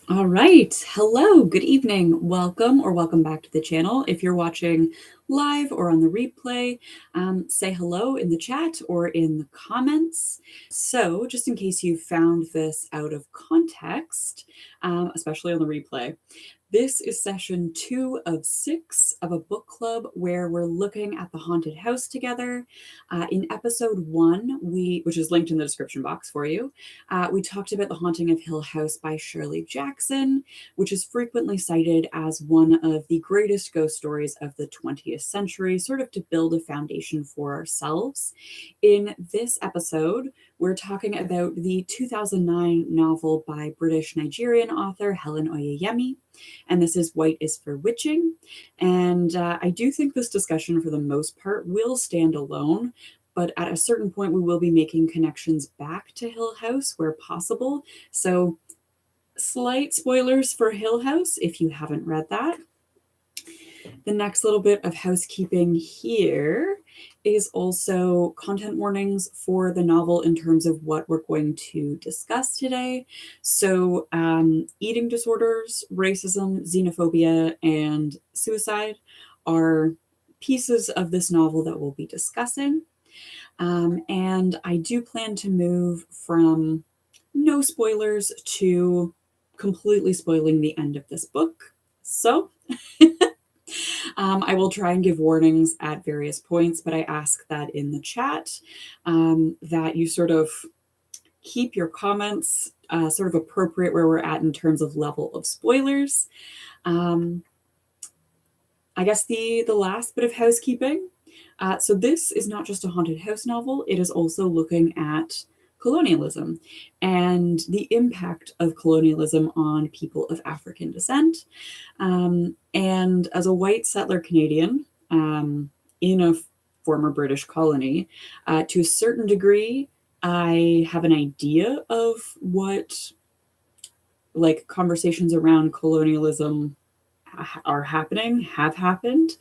All right. Hello, good evening. Welcome back to the channel. If you're watching live or on the replay, say hello in the chat or in the comments. So just in case you found this out of context, especially on the replay, this is session 2 of 6 of a book club where we're looking at the haunted house together. In episode 1, which is linked in the description box for you, we talked about The Haunting of Hill House by Shirley Jackson, which is frequently cited as one of the greatest ghost stories of the 20th century, sort of to build a foundation for ourselves. In this episode, we're talking about the 2009 novel by British Nigerian author Helen Oyeyemi, and this is White is for Witching. And I do think this discussion, for the most part, will stand alone, but at a certain point, we will be making connections back to Hill House where possible. So, slight spoilers for Hill House if you haven't read that. The next little bit of housekeeping here is also content warnings for the novel in terms of what we're going to discuss today. So, eating disorders, racism, xenophobia, and suicide are pieces of this novel that we'll be discussing. And I do plan to move from no spoilers to completely spoiling the end of this book. So, I will try and give warnings at various points, but I ask that in the chat that you sort of keep your comments sort of appropriate where we're at in terms of level of spoilers. I guess the last bit of housekeeping. So this is not just a haunted house novel, it is also looking at colonialism and the impact of colonialism on people of African descent. And as a white settler Canadian in a former British colony, to a certain degree, I have an idea of what like conversations around colonialism are happening, have happened,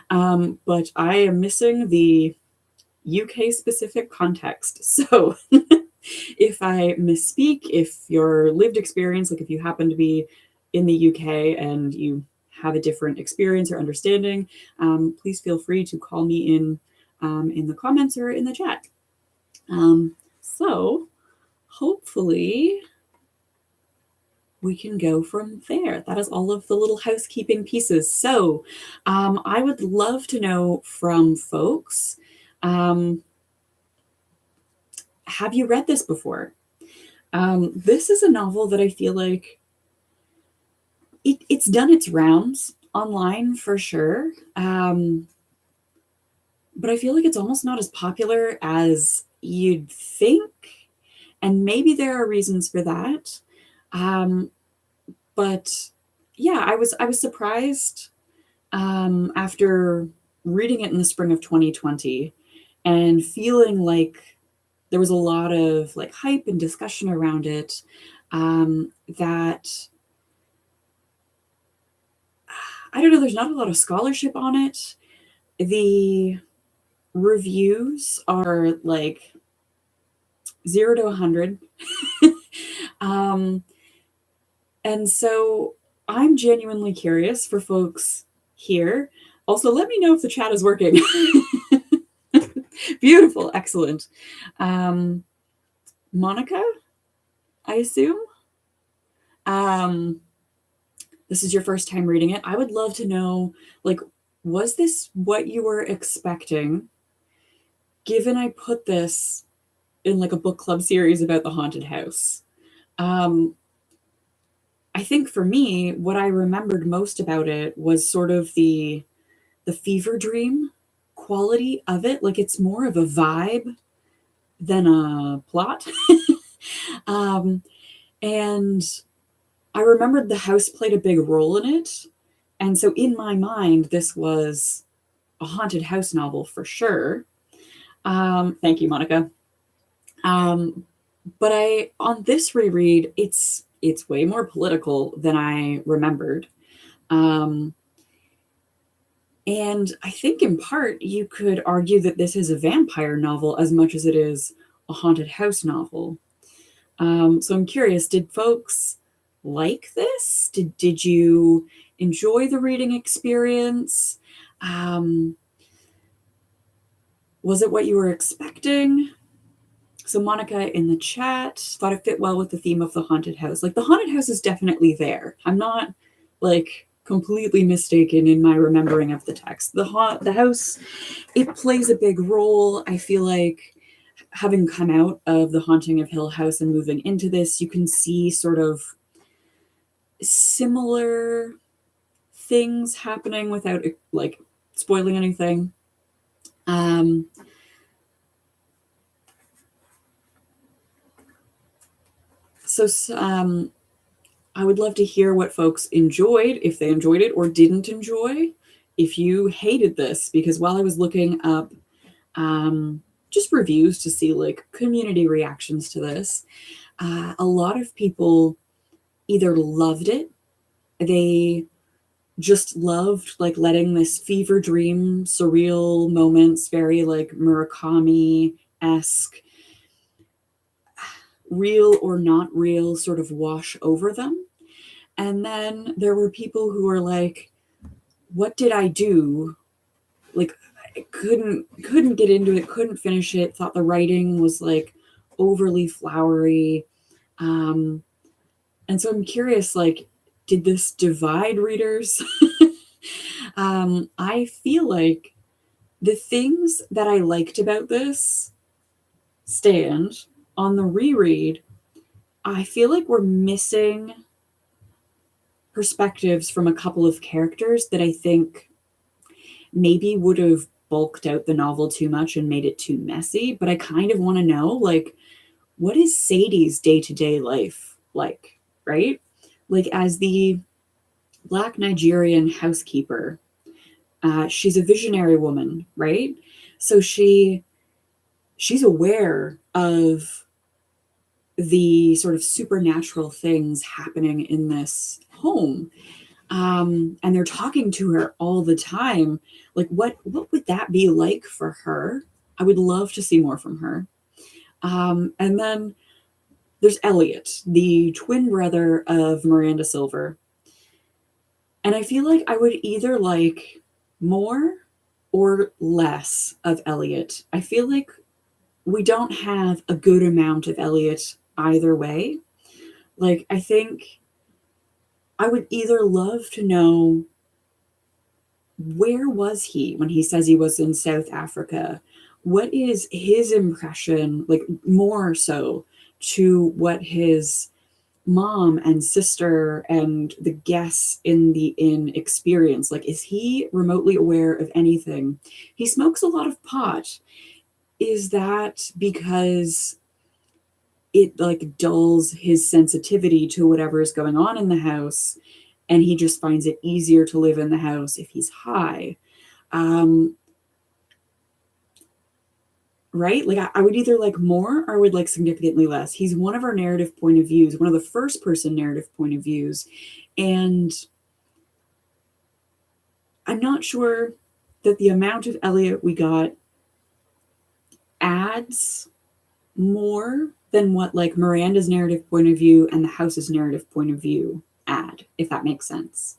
but I am missing the UK specific context. So if I misspeak, if your lived experience, like if you happen to be in the UK and you have a different experience or understanding, please feel free to call me in the comments or in the chat. So hopefully we can go from there. That is all of the little housekeeping pieces. So I would love to know from folks, have you read this before? This is a novel that I feel like it's done its rounds online for sure. But I feel like it's almost not as popular as you'd think. And maybe there are reasons for that. But yeah, I was surprised after reading it in the spring of 2020 and feeling like there was a lot of like hype and discussion around it, that I don't know, there's not a lot of scholarship on it. The reviews are like 0 to 100. And so I'm genuinely curious for folks here. Also, let me know if the chat is working. Beautiful, excellent. Monica, I assume? This is your first time reading it. I would love to know, like, was this what you were expecting, given I put this in like a book club series about the haunted house? I think for me, what I remembered most about it was sort of the fever dream quality of it. Like it's more of a vibe than a plot. And I remembered the house played a big role in it. And so in my mind, this was a haunted house novel for sure. Thank you, Monica. But on this reread, it's way more political than I remembered. And I think in part you could argue that this is a vampire novel as much as it is a haunted house novel. So I'm curious, did folks like this? Did you enjoy the reading experience? Was it what you were expecting? So Monica in the chat thought it fit well with the theme of the haunted house. Like, the haunted house is definitely there. I'm not like completely mistaken in my remembering of the text. The house, it plays a big role. I feel like, having come out of The Haunting of Hill House and moving into this, you can see sort of similar things happening without like spoiling anything. So I would love to hear what folks enjoyed, if they enjoyed it or didn't enjoy, if you hated this, because while I was looking up just reviews to see like community reactions to this, a lot of people either loved it, they just loved like letting this fever dream, surreal moments, very like Murakami-esque, real or not real, sort of wash over them. And then there were people who were like, what did I do? Like, I couldn't get into it, couldn't finish it, thought the writing was like overly flowery. And so I'm curious, like, did this divide readers? I feel like the things that I liked about this stand on the reread, I feel like we're missing perspectives from a couple of characters that I think maybe would have bulked out the novel too much and made it too messy. But I kind of want to know, like, what is Sadie's day-to-day life like, right? Like, as the Black Nigerian housekeeper, she's a visionary woman, right? So she's aware of the sort of supernatural things happening in this home. And they're talking to her all the time. Like, what would that be like for her? I would love to see more from her. And then there's Elliot, the twin brother of Miranda Silver. And I feel like I would either like more or less of Elliot. I feel like we don't have a good amount of Elliot either way. Like, I think I would either love to know, where was he when he says he was in South Africa? What is his impression, like, more so to what his mom and sister and the guests in the inn experience? Like, is he remotely aware of anything? He smokes a lot of pot. Is that because it like dulls his sensitivity to whatever is going on in the house, and he just finds it easier to live in the house if he's high? Right? Like, I would either like more or I would like significantly less. He's one of our narrative point of views, one of the first person narrative point of views. And I'm not sure that the amount of Elliot we got adds more than what like Miranda's narrative point of view and the house's narrative point of view add, if that makes sense.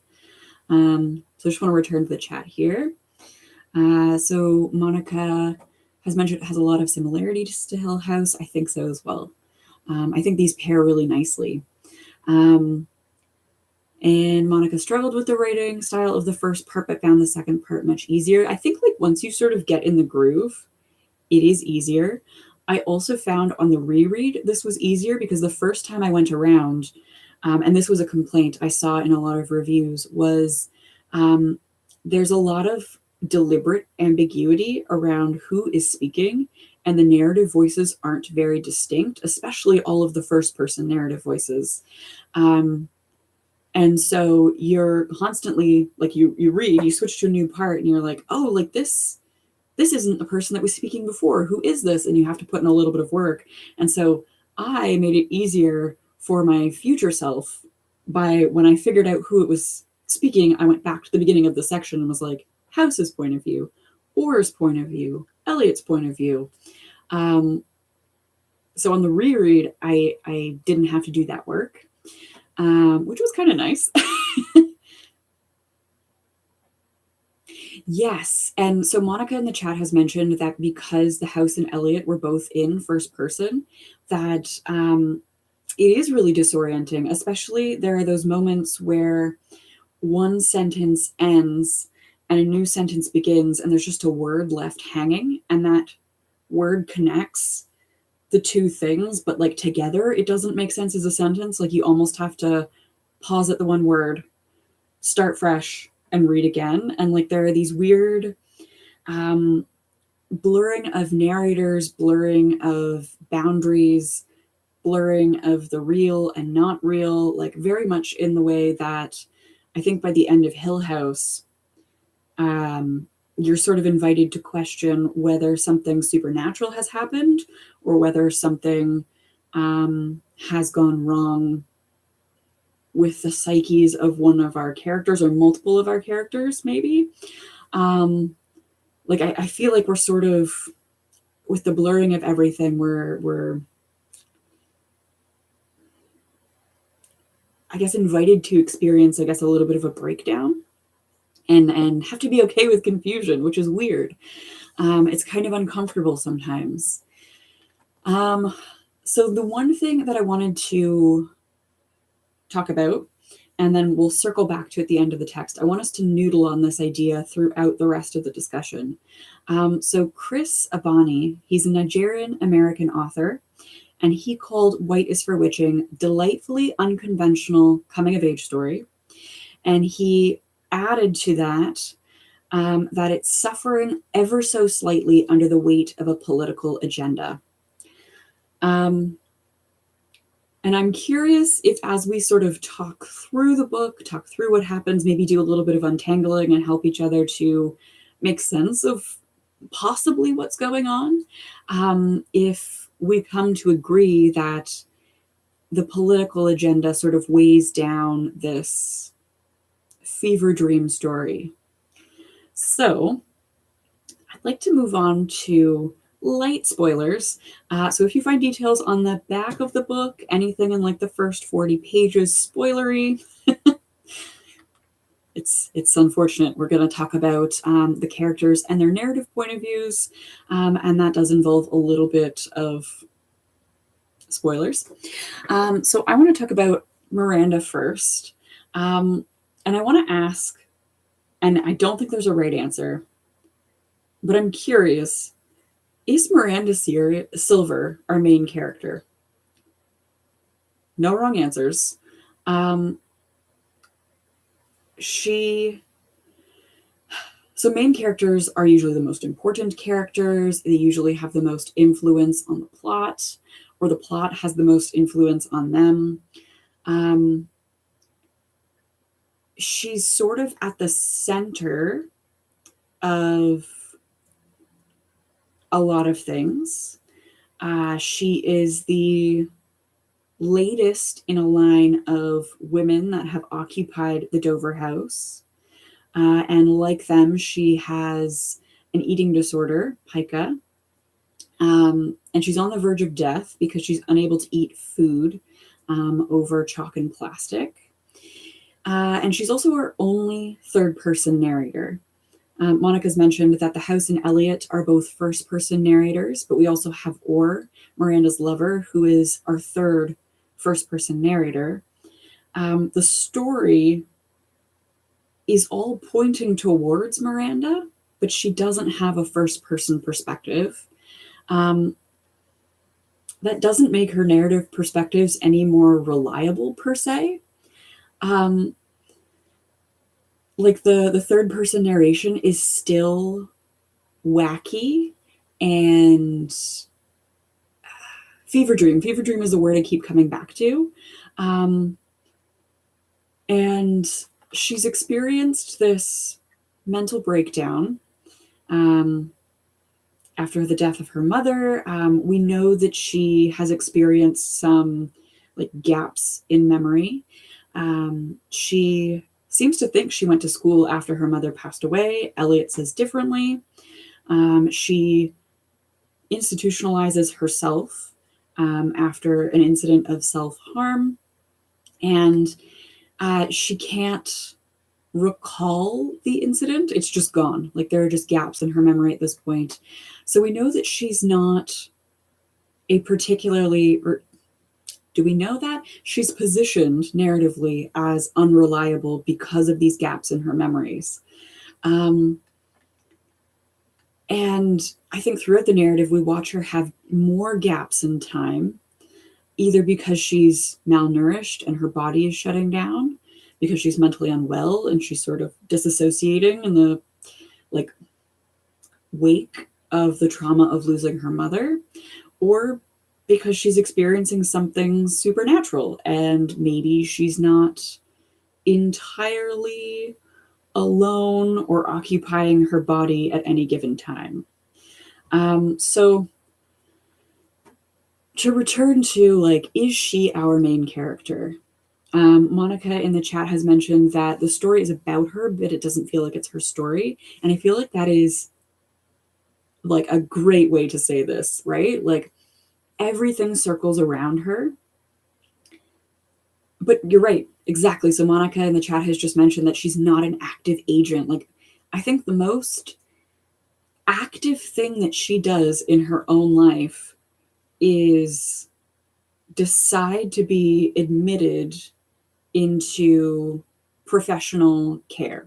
So I just want to return to the chat here. So Monica has mentioned it has a lot of similarities to Hill House. I think so as well. I think these pair really nicely. And Monica struggled with the writing style of the first part, but found the second part much easier. I think like once you sort of get in the groove, it is easier. I also found on the reread, this was easier because the first time I went around, and this was a complaint I saw in a lot of reviews, was there's a lot of deliberate ambiguity around who is speaking, and the narrative voices aren't very distinct, especially all of the first person narrative voices. And so you're constantly like, you read, you switch to a new part and you're like, oh, like this isn't the person that was speaking before. Who is this? And you have to put in a little bit of work. And so I made it easier for my future self by, when I figured out who it was speaking, I went back to the beginning of the section and was like, House's point of view, Orr's point of view, Elliot's point of view. So on the reread, I didn't have to do that work. which was kind of nice. Yes. And so Monica in the chat has mentioned that because the house and Elliot were both in first person, that it is really disorienting, especially there are those moments where one sentence ends and a new sentence begins and there's just a word left hanging, and that word connects the two things, but like together it doesn't make sense as a sentence. Like you almost have to pause at the one word, start fresh, and read again. And like there are these weird blurring of narrators, blurring of boundaries, blurring of the real and not real, like very much in the way that I think by the end of Hill House, you're sort of invited to question whether something supernatural has happened or whether something has gone wrong with the psyches of one of our characters or multiple of our characters, maybe. Like I feel like we're sort of, with the blurring of everything, we're I guess invited to experience, I guess, a little bit of a breakdown and have to be okay with confusion, which is weird. It's kind of uncomfortable sometimes. So the one thing that I wanted to talk about, and then we'll circle back to at the end of the text, I want us to noodle on this idea throughout the rest of the discussion. So Chris Abani, he's a Nigerian-American author, and he called White is for Witching delightfully unconventional coming-of-age story. And he added to that that it's suffering ever so slightly under the weight of a political agenda. And I'm curious if, as we sort of talk through the book, talk through what happens, maybe do a little bit of untangling and help each other to make sense of possibly what's going on, if we come to agree that the political agenda sort of weighs down this fever dream story. So I'd like to move on to light spoilers. So if you find details on the back of the book, anything in like the first 40 pages spoilery, it's unfortunate. We're going to talk about the characters and their narrative point of views, and that does involve a little bit of spoilers. So I want to talk about Miranda first, and I want to ask, and I don't think there's a right answer, but I'm curious, is Miranda Silver our main character? No wrong answers. So main characters are usually the most important characters. They usually have the most influence on the plot, or the plot has the most influence on them. She's sort of at the center of a lot of things. She is the latest in a line of women that have occupied the Dover house. And like them, she has an eating disorder, pica. And she's on the verge of death because she's unable to eat food over chalk and plastic. And she's also our only third-person narrator. Monica's mentioned that the house and Elliot are both first-person narrators, but we also have Orr, Miranda's lover, who is our third first-person narrator. The story is all pointing towards Miranda, but she doesn't have a first-person perspective. That doesn't make her narrative perspectives any more reliable, per se. Like the third-person narration is still wacky and fever dream. Fever dream is the word I keep coming back to. And she's experienced this mental breakdown after the death of her mother. We know that she has experienced some like gaps in memory. She seems to think she went to school after her mother passed away. Elliot says differently. She institutionalizes herself after an incident of self-harm. And she can't recall the incident. It's just gone. Like there are just gaps in her memory at this point. So we know that she's not a particularly, or do we know that? She's positioned narratively as unreliable because of these gaps in her memories. And I think throughout the narrative, we watch her have more gaps in time, either because she's malnourished and her body is shutting down, because she's mentally unwell and she's sort of disassociating in the like wake of the trauma of losing her mother, or because she's experiencing something supernatural and maybe she's not entirely alone or occupying her body at any given time. So to return to like, is she our main character? Monica in the chat has mentioned that the story is about her, but it doesn't feel like it's her story. And I feel like that is like a great way to say this, right? Like everything circles around her. But you're right, exactly. So Monica in the chat has just mentioned that she's not an active agent. Like I think the most active thing that she does in her own life is decide to be admitted into professional care.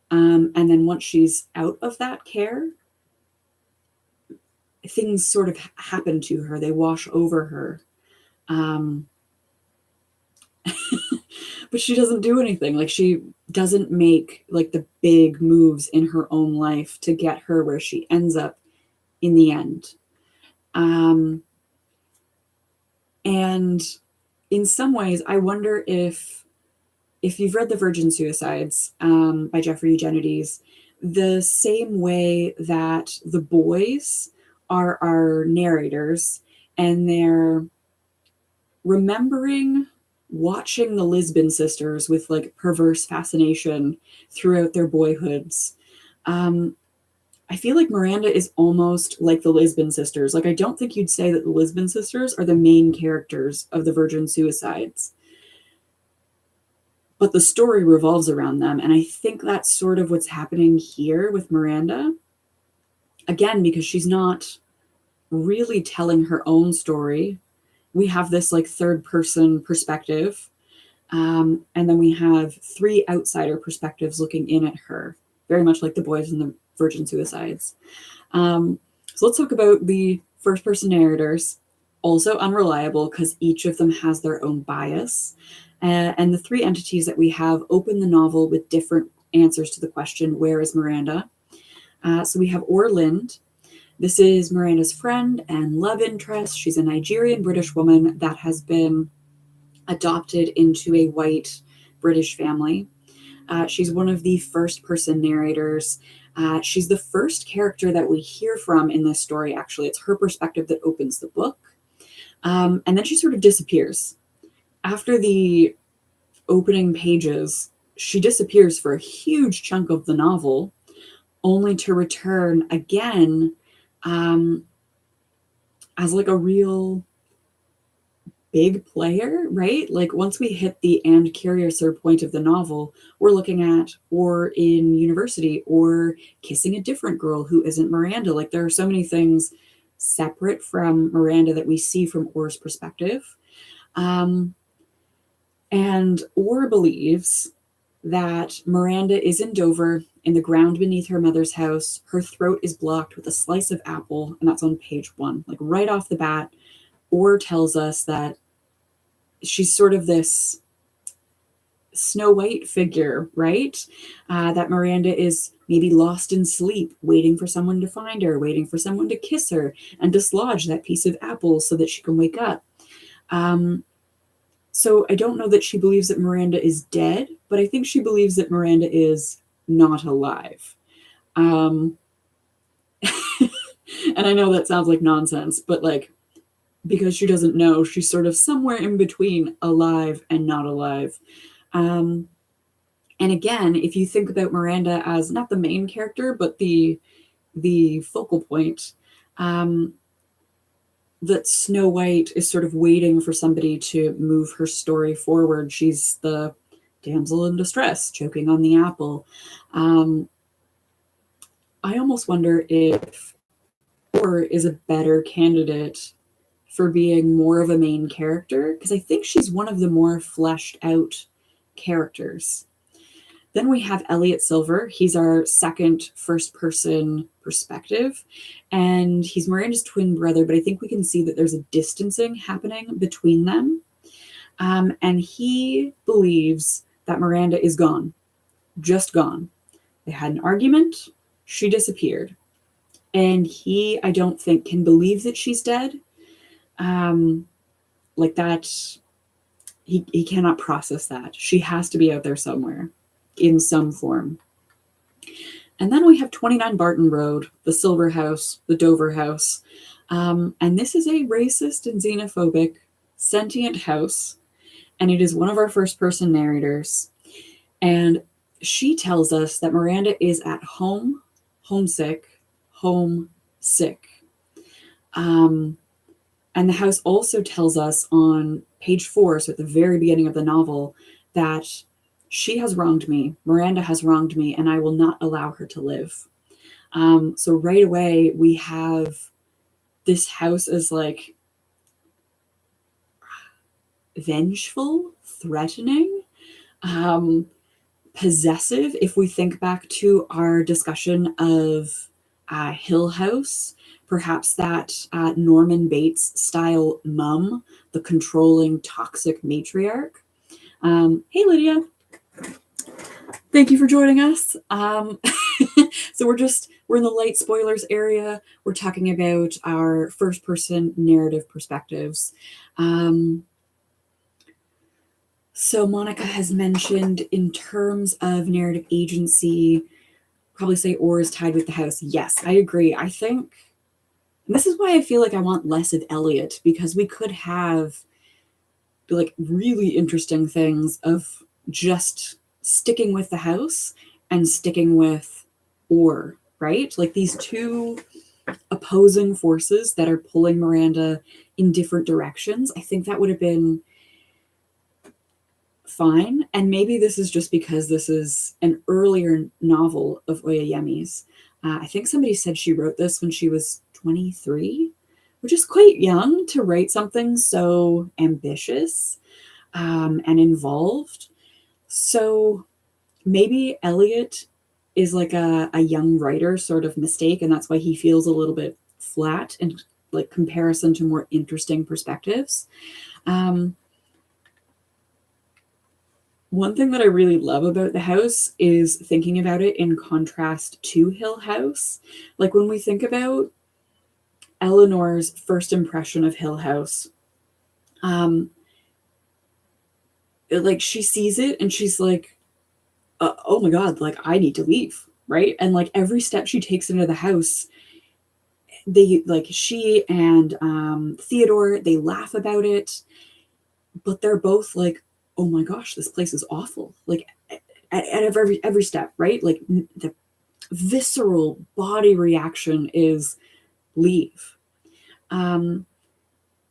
And then once she's out of that care, things sort of happen to her. They wash over her. But she doesn't do anything. Like she doesn't make like the big moves in her own life to get her where she ends up in the end. And in some ways, I wonder if you've read The Virgin Suicides by Jeffrey Eugenides, the same way that the boys are our narrators and they're remembering watching the Lisbon sisters with like perverse fascination throughout their boyhoods. I feel like Miranda is almost like the Lisbon sisters. Like I don't think you'd say that the Lisbon sisters are the main characters of The Virgin Suicides, but the story revolves around them. And I think that's sort of what's happening here with Miranda. Again, because she's not really telling her own story. We have this like third person perspective. And then we have three outsider perspectives looking in at her, very much like the boys in The Virgin Suicides. So let's talk about the first person narrators. Also unreliable because each of them has their own bias. And the three entities that we have open the novel with different answers to the question, where is Miranda? So we have Orlind. This is Miranda's friend and love interest. She's a Nigerian British woman that has been adopted into a white British family. She's one of the first person narrators. She's the first character that we hear from in this story, actually. It's her perspective that opens the book. And then she sort of disappears. After the opening pages, she disappears for a huge chunk of the novel, only to return again as like a real big player, right? Like once we hit the and curiouser point of the novel, we're looking at or in university or kissing a different girl who isn't Miranda. Like there are so many things separate from Miranda that we see from Or's perspective. And Or believes that Miranda is in Dover in the ground beneath her mother's house. Her throat is blocked with a slice of apple, and that's on page 1. Like right off the bat, Or tells us that she's sort of this Snow White figure, right? That Miranda is maybe lost in sleep, waiting for someone to find her, waiting for someone to kiss her and dislodge that piece of apple so that she can wake up. So I don't know that she believes that Miranda is dead, but I think she believes that Miranda is not alive. And I know that sounds like nonsense, but like, because she doesn't know, she's sort of somewhere in between alive and not alive. And again, if you think about Miranda as not the main character, but the focal point, that Snow White is sort of waiting for somebody to move her story forward. She's the damsel in distress, choking on the apple. I almost wonder if Thor is a better candidate for being more of a main character, because I think she's one of the more fleshed out characters. Then we have Elliot Silver. He's our second first person perspective, and he's Miranda's twin brother, but I think we can see that there's a distancing happening between them. And he believes that Miranda is gone, just gone. They had an argument, she disappeared. And he, I don't think, can believe that she's dead. Like that, he cannot process that. She has to be out there somewhere in some form. And then we have 29 Barton Road, the Silver House, the Dover House. And this is a racist and xenophobic sentient house. And it is one of our first person narrators. And she tells us that Miranda is at home, homesick, homesick. And the house also tells us on page 4, so at the very beginning of the novel, that she has wronged me, Miranda has wronged me, and I will not allow her to live. So right away, we have this house as like vengeful, threatening, possessive. If we think back to our discussion of Hill House, perhaps that Norman Bates style mum, the controlling, toxic matriarch. Hey, Lydia. Thank you for joining us. So we're in the light spoilers area. We're talking about our first person narrative perspectives. So Monica has mentioned in terms of narrative agency, probably say or is tied with the house. Yes, I agree. I think this is why I feel like I want less of Elliot, because we could have like really interesting things of just sticking with the house and sticking with or, right? Like these two opposing forces that are pulling Miranda in different directions. I think that would have been fine. And maybe this is just because this is an earlier novel of Oyeyemi's. I think somebody said she wrote this when she was 23, which is quite young to write something so ambitious and involved. So maybe Elliot is like a young writer sort of mistake, and that's why he feels a little bit flat in like comparison to more interesting perspectives. One thing that I really love about the house is thinking about it in contrast to Hill House. Like when we think about Eleanor's first impression of Hill House, like she sees it and she's like, oh my God, like I need to leave, right? And like every step she takes into the house, they like she and Theodore, they laugh about it, but they're both like, oh my gosh, this place is awful. Like at every step, right? Like the visceral body reaction is leave. And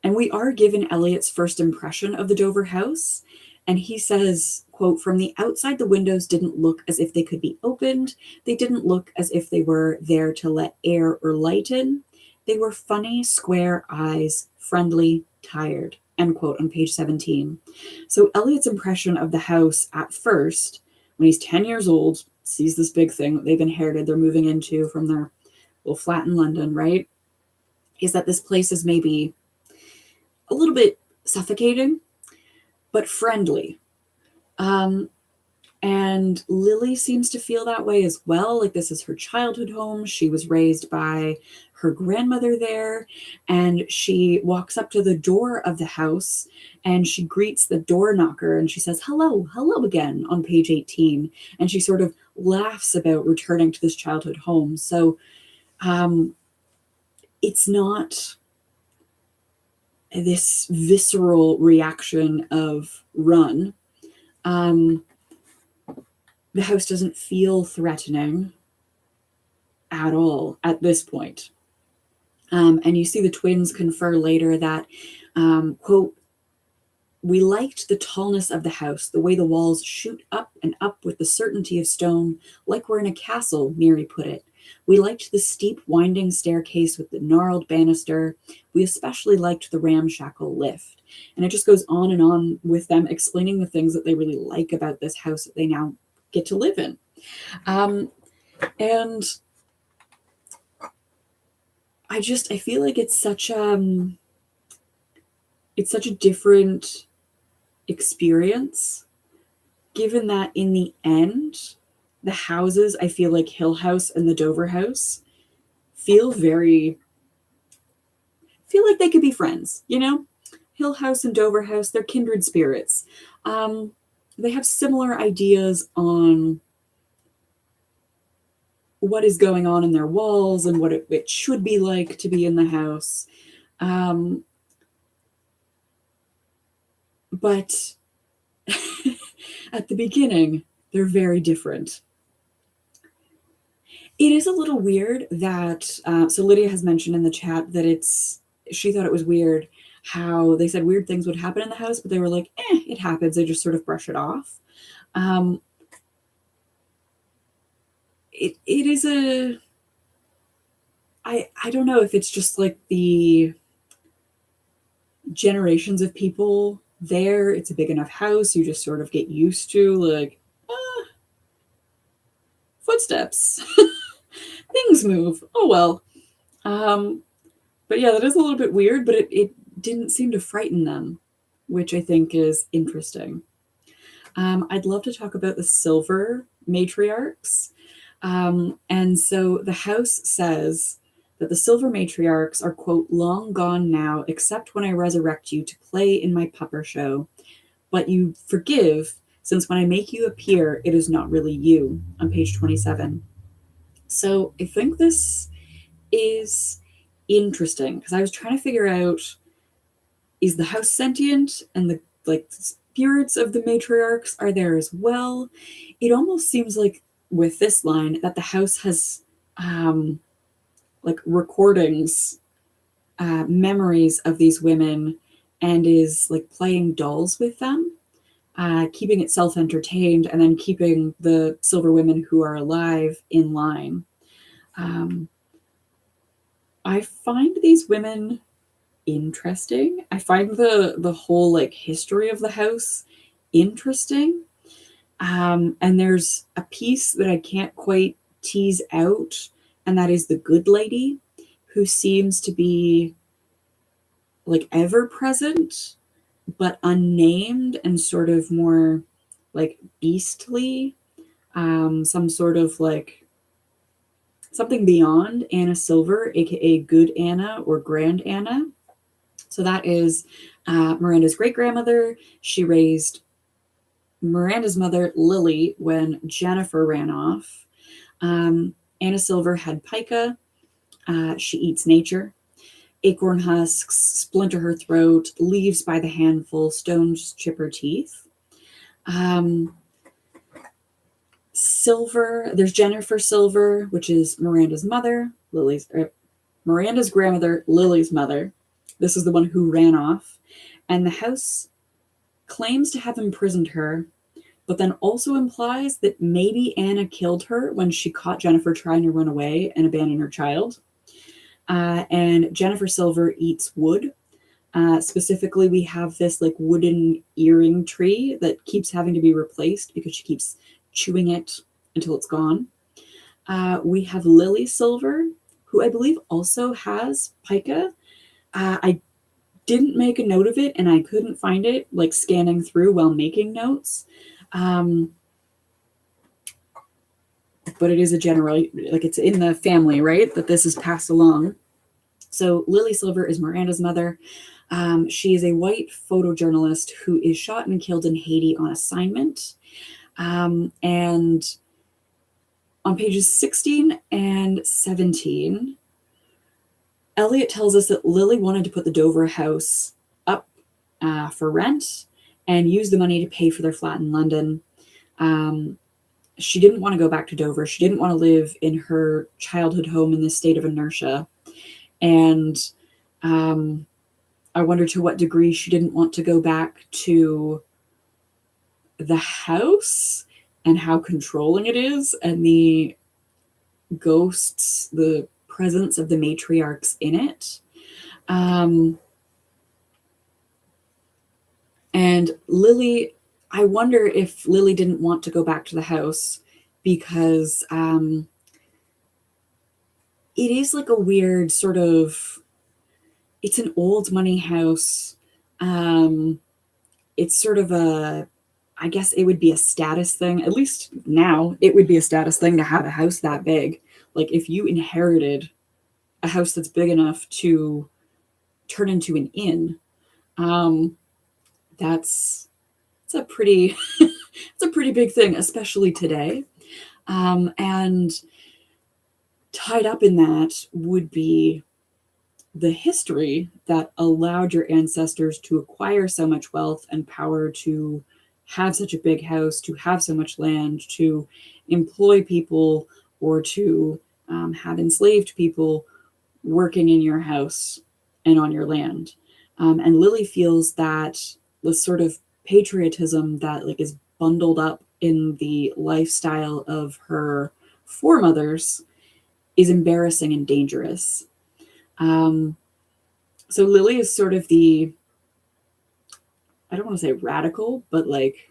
we are given Elliot's first impression of the Dover house. And he says, quote, "From the outside, the windows didn't look as if they could be opened. They didn't look as if they were there to let air or light in. They were funny, square eyes, friendly, tired," end quote, on page 17. So Elliot's impression of the house at first, when he's 10 years old, sees this big thing that they've inherited, they're moving into from their little flat in London, right? Is that this place is maybe a little bit suffocating, but friendly. And Lily seems to feel that way as well. Like this is her childhood home. She was raised by her grandmother there, and she walks up to the door of the house and she greets the door knocker and she says, hello, hello again on page 18. And she sort of laughs about returning to this childhood home. So it's not this visceral reaction of run. The house doesn't feel threatening at all at this point. And you see the twins confer later that, quote, "We liked the tallness of the house, the way the walls shoot up and up with the certainty of stone, like we're in a castle," Mary put it. "We liked the steep, winding staircase with the gnarled banister. We especially liked the ramshackle lift." And it just goes on and on with them explaining the things that they really like about this house that they now get to live in. And I feel like it's such a different experience, given that in the end, the houses, I feel like Hill House and the Dover House, feel like they could be friends, you know? Hill House and Dover House, they're kindred spirits. They have similar ideas on what is going on in their walls and what it should be like to be in the house. But at the beginning, they're very different. It is a little weird that, so Lydia has mentioned in the chat that she thought it was weird how they said weird things would happen in the house, but they were like, it happens. They just sort of brush it off. It is I don't know if it's just like the generations of people there. It's a big enough house. You just sort of get used to like, footsteps. Things move. Oh, well. But yeah, that is a little bit weird, but it didn't seem to frighten them, which I think is interesting. I'd love to talk about the silver matriarchs. And so the house says that the silver matriarchs are, quote, "long gone now, except when I resurrect you to play in my pupper show. But you forgive, since when I make you appear, it is not really you," on page 27. So I think this is interesting because I was trying to figure out, is the house sentient and the spirits of the matriarchs are there as well? It almost seems like with this line that the house has recordings, memories of these women, and is like playing dolls with them, keeping itself entertained, and then keeping the silver women who are alive in line. I find these women interesting. I find the whole like history of the house interesting. And there's a piece that I can't quite tease out, and that is the good lady, who seems to be like ever present, but unnamed and sort of more like beastly. Some sort of like something beyond Anna Silver, aka Good Anna or Grand Anna. So that is Miranda's great-grandmother. She raised Miranda's mother, Lily, when Jennifer ran off. Anna Silver had pica. She eats nature. Acorn husks splinter her throat. Leaves by the handful. Stones chip her teeth. Silver. There's Jennifer Silver, which is Miranda's mother. Miranda's grandmother, Lily's mother. This is the one who ran off. And the house claims to have imprisoned her, but then also implies that maybe Anna killed her when she caught Jennifer trying to run away and abandon her child. And Jennifer Silver eats wood. Specifically, we have this like wooden earring tree that keeps having to be replaced because she keeps chewing it until it's gone. We have Lily Silver, who I believe also has pica. I didn't make a note of it, and I couldn't find it, like scanning through while making notes. But it is a general, like it's in the family, right, that this is passed along. So Lily Silver is Miranda's mother. She is a white photojournalist who is shot and killed in Haiti on assignment. And on pages 16 and 17, Elliot tells us that Lily wanted to put the Dover house up for rent and use the money to pay for their flat in London. She didn't want to go back to Dover. She didn't want to live in her childhood home in this state of inertia. And I wonder to what degree she didn't want to go back to the house and how controlling it is, and the ghosts, the presence of the matriarchs in it. And Lily, I wonder if Lily didn't want to go back to the house because it is like a weird sort of, it's an old money house. It's sort of a, I guess it would be a status thing. At least now it would be a status thing to have a house that big. Like if you inherited a house that's big enough to turn into an inn, that's a pretty it's a pretty big thing, especially today. And tied up in that would be the history that allowed your ancestors to acquire so much wealth and power, to have such a big house, to have so much land, to employ people, or to have enslaved people working in your house and on your land. And Lily feels that the sort of patriotism that like is bundled up in the lifestyle of her foremothers is embarrassing and dangerous. So Lily is sort of the, I don't want to say radical, but like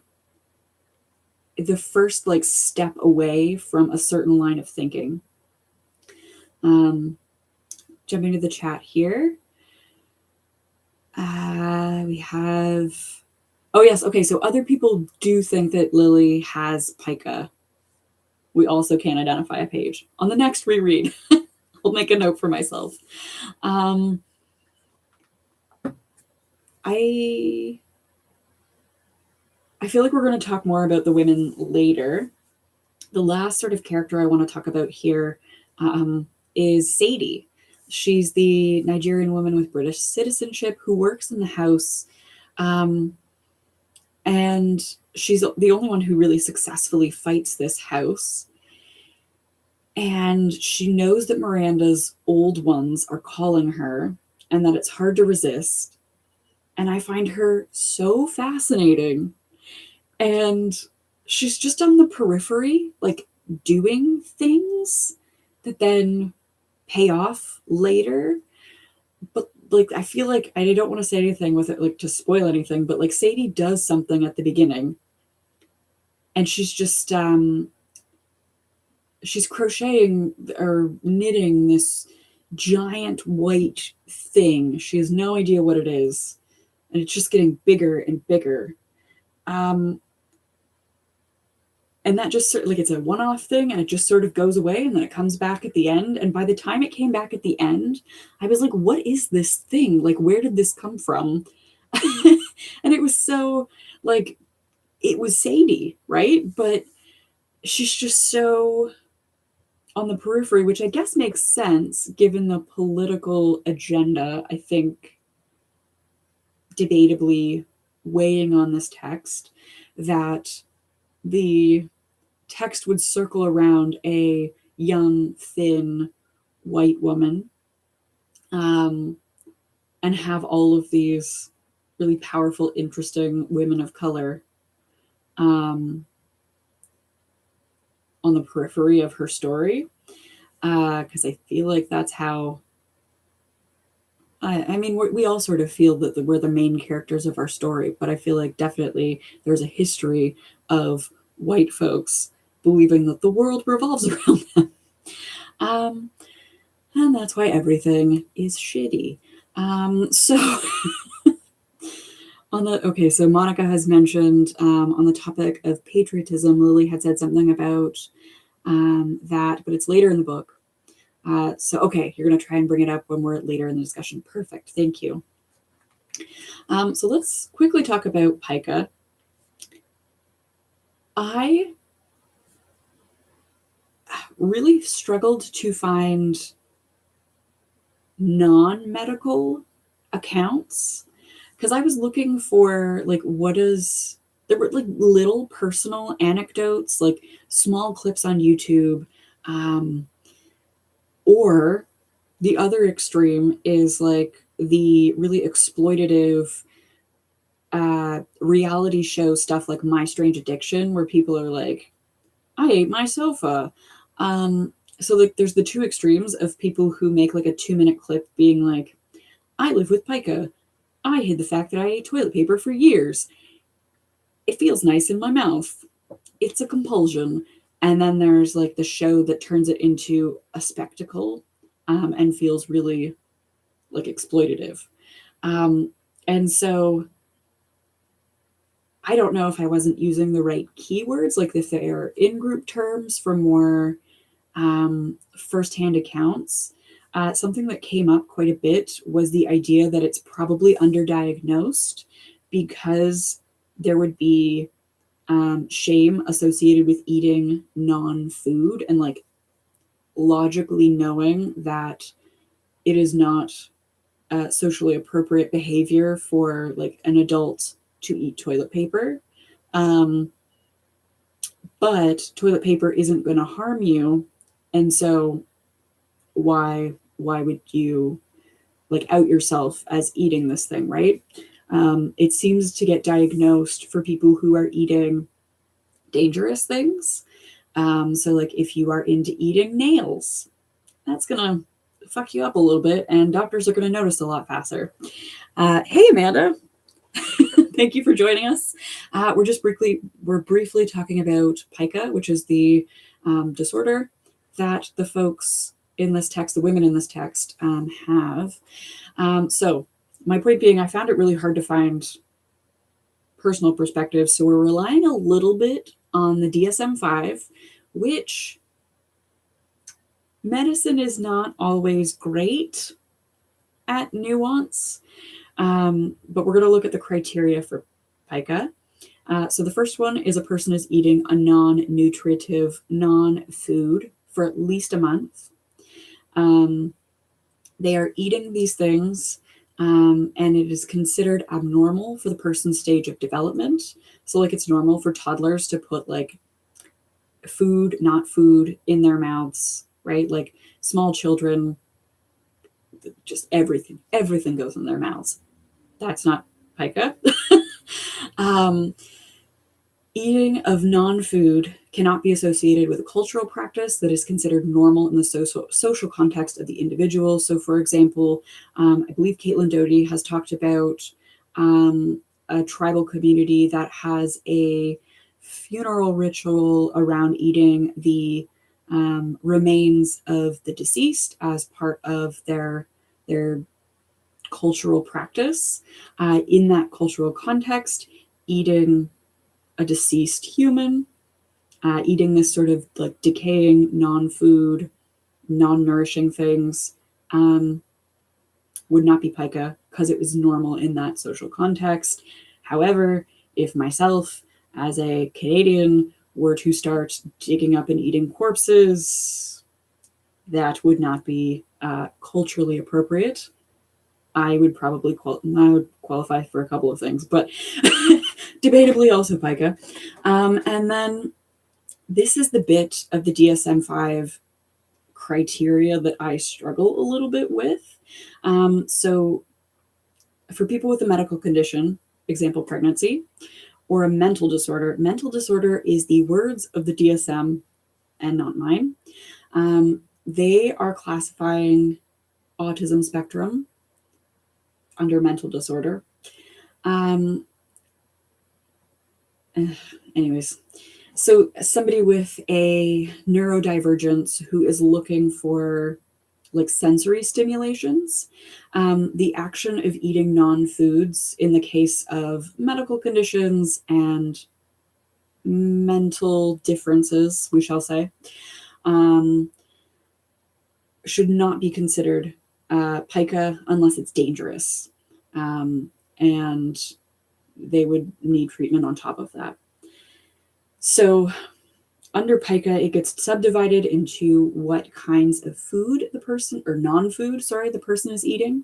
the first like step away from a certain line of thinking. Jumping to the chat here. We have, oh yes, okay, so other people do think that Lily has pica. We also can't identify a page. On the next reread, I'll make a note for myself. I feel like we're going to talk more about the women later. The last sort of character I want to talk about here is Seji. She's the Nigerian woman with British citizenship who works in the house. And she's the only one who really successfully fights this house. And she knows that Miranda's old ones are calling her and that it's hard to resist. And I find her so fascinating. And she's just on the periphery, like doing things that then pay off later. But like, I feel like I don't want to say anything with it, like to spoil anything, but like Sadie does something at the beginning and she's just, she's crocheting or knitting this giant white thing. She has no idea what it is. And it's just getting bigger and bigger. And that just sort of like, it's a one-off thing and it just sort of goes away and then it comes back at the end. And by the time it came back at the end, I was like, what is this thing? Like, where did this come from? And it was so like, it was Sadie, right? But she's just so on the periphery, which I guess makes sense given the political agenda, I think, debatably weighing on this text, that the text would circle around a young, thin, white woman, and have all of these really powerful, interesting women of color on the periphery of her story. Because I feel like that's how, I mean, we all sort of feel that we're the main characters of our story, but I feel like definitely there's a history of white folks believing that the world revolves around them. And that's why everything is shitty. So so Monica has mentioned on the topic of patriotism, Lily had said something about that, but it's later in the book. So, okay, you're going to try and bring it up when we're later in the discussion. Perfect. Thank you. So let's quickly talk about pica. I really struggled to find non-medical accounts because I was looking for like, there were like little personal anecdotes, like small clips on YouTube, or The other extreme is like the really exploitative reality show stuff like My Strange Addiction, where people are like, I ate my sofa. So like there's the two extremes of people who make like a 2-minute clip being like, I live with pica. I hid the fact that I ate toilet paper for years. It feels nice in my mouth. It's a compulsion. And then there's like the show that turns it into a spectacle, and feels really like exploitative. Um, and so I don't know if I wasn't using the right keywords, like if they are in-group terms for more firsthand accounts. Something that came up quite a bit was the idea that it's probably underdiagnosed because there would be shame associated with eating non-food, and like logically knowing that it is not socially appropriate behavior for like an adult to eat toilet paper. But toilet paper isn't going to harm you, and so why would you like out yourself as eating this thing, right? It seems to get diagnosed for people who are eating dangerous things. So like if you are into eating nails, that's gonna fuck you up a little bit, and doctors are gonna notice a lot faster. Hey Amanda, thank you for joining us. We're briefly talking about pica, which is the disorder that the folks in this text, the women in this text, have. So my point being, I found it really hard to find personal perspectives, so we're relying a little bit on the DSM-5, which medicine is not always great at nuance, but we're going to look at the criteria for pica. So the first one is a person is eating a non-nutritive, non-food for at least a month. They are eating these things, and it is considered abnormal for the person's stage of development. So like it's normal for toddlers to put like food, not food, in their mouths, right? Like small children, just everything goes in their mouths. That's not pica. Eating of non-food cannot be associated with a cultural practice that is considered normal in the social context of the individual. So, for example, I believe Caitlin Doty has talked about a tribal community that has a funeral ritual around eating the remains of the deceased as part of their cultural practice. In that cultural context, eating a deceased human, eating this sort of like decaying non-food, non-nourishing things, would not be pica because it was normal in that social context. However, if myself as a Canadian were to start digging up and eating corpses, that would not be culturally appropriate. I would probably qualify for a couple of things, but debatably also pica. And then this is the bit of the DSM-5 criteria that I struggle a little bit with. So for people with a medical condition, example pregnancy, or a mental disorder is the words of the DSM and not mine. They are classifying autism spectrum under mental disorder. Anyways, so somebody with a neurodivergence who is looking for like sensory stimulations, the action of eating non-foods in the case of medical conditions and mental differences, we shall say, should not be considered pica unless it's dangerous. And they would need treatment on top of that. So under pica, it gets subdivided into what kinds of food the person, or non-food, sorry, the person is eating.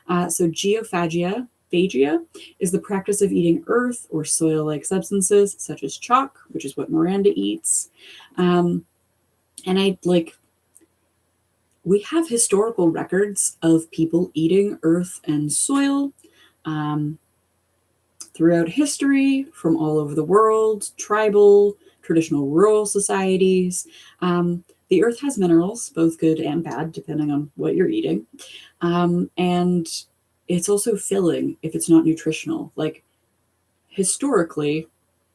So geophagia, phagia, is the practice of eating earth or soil-like substances, such as chalk, which is what Miranda eats. And I like, we have historical records of people eating earth and soil throughout history from all over the world, tribal, traditional rural societies. The earth has minerals, both good and bad, depending on what you're eating. And it's also filling if it's not nutritional. Like, historically,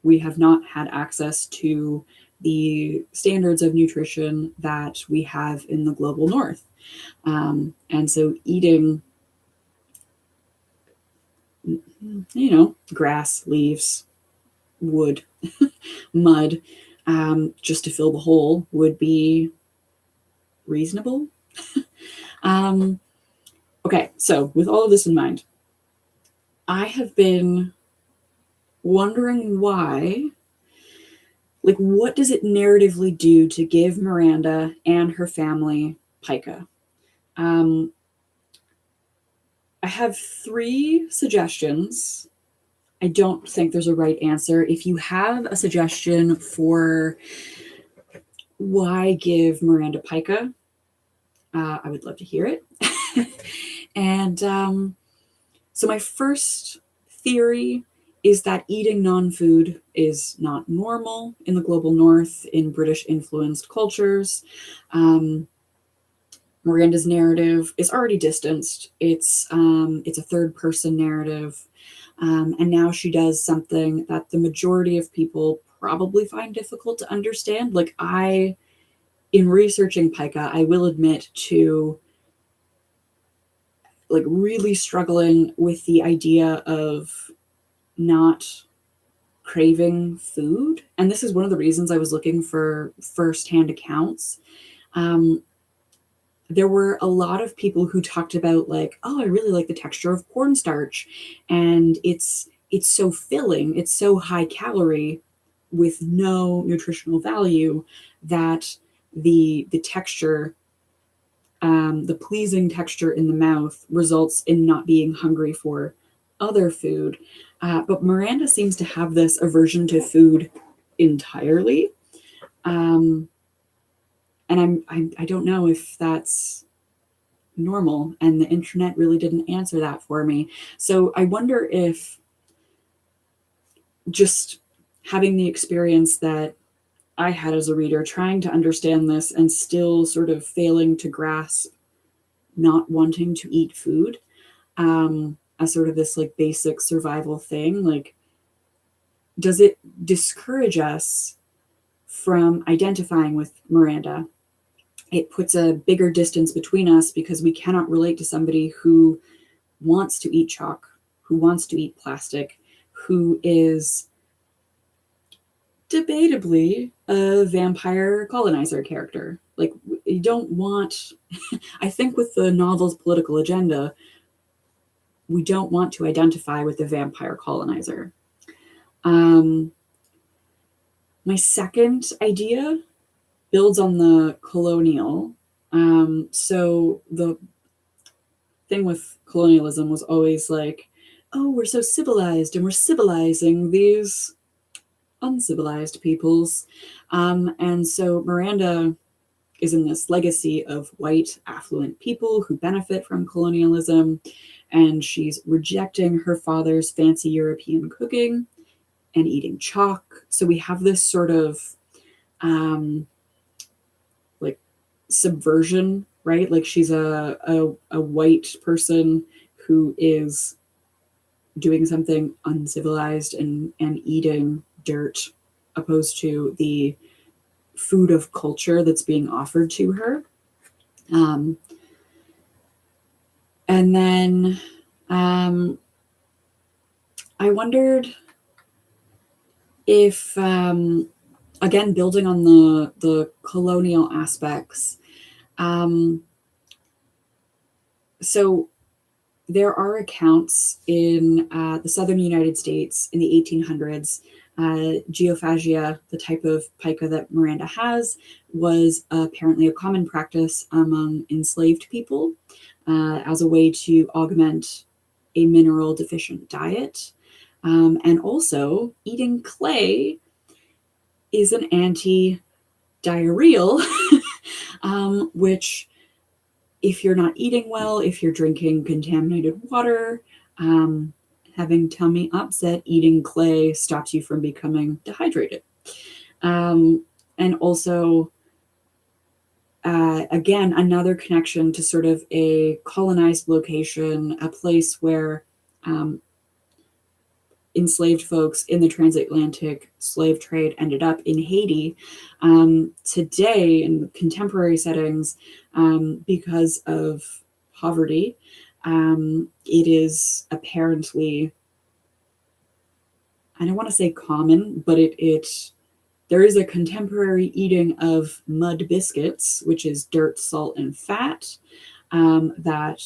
we have not had access to the standards of nutrition that we have in the global north. And so eating, grass, leaves, wood, mud, just to fill the hole would be reasonable. Okay, so with all of this in mind, I have been wondering why, like, what does it narratively do to give Miranda and her family pica? I have 3 suggestions. I don't think there's a right answer. If you have a suggestion for why give Miranda pica, I would love to hear it. And so my first theory is that eating non-food is not normal in the global north, in British-influenced cultures. Miranda's narrative is already distanced. It's a third-person narrative. And now she does something that the majority of people probably find difficult to understand. Like, in researching pica, I will admit to like really struggling with the idea of not craving food. And this is one of the reasons I was looking for firsthand accounts. There were a lot of people who talked about, like, oh, I really like the texture of cornstarch, and it's so filling, it's so high calorie with no nutritional value that the texture, the pleasing texture in the mouth results in not being hungry for other food. But Miranda seems to have this aversion to food entirely. And I don't know if that's normal, and the internet really didn't answer that for me. So I wonder if just having the experience that I had as a reader, trying to understand this and still sort of failing to grasp not wanting to eat food as sort of this like basic survival thing, like, does it discourage us from identifying with Miranda? It puts a bigger distance between us because we cannot relate to somebody who wants to eat chalk, who wants to eat plastic, who is debatably a vampire colonizer character. Like, you don't want, I think with the novel's political agenda, we don't want to identify with the vampire colonizer. My second idea builds on the colonial. So the thing with colonialism was always like, oh, we're so civilized and we're civilizing these uncivilized peoples. And so Miranda is in this legacy of white affluent people who benefit from colonialism, and she's rejecting her father's fancy European cooking and eating chalk. So we have this sort of like subversion, right? Like, she's a white person who is doing something uncivilized and eating dirt, opposed to the food of culture that's being offered to her. And then I wondered if, again, building on the colonial aspects, so there are accounts in the southern United States in the 1800s. Geophagia, the type of pica that Miranda has, was apparently a common practice among enslaved people as a way to augment a mineral deficient diet. And also, eating clay is an anti-diarrheal, which if you're not eating well, if you're drinking contaminated water, having tummy upset, eating clay stops you from becoming dehydrated. And also, again, another connection to sort of a colonized location, a place where enslaved folks in the transatlantic slave trade ended up in Haiti. Today, in contemporary settings, because of poverty, it is apparently, I don't want to say common, but there is a contemporary eating of mud biscuits, which is dirt, salt, and fat, that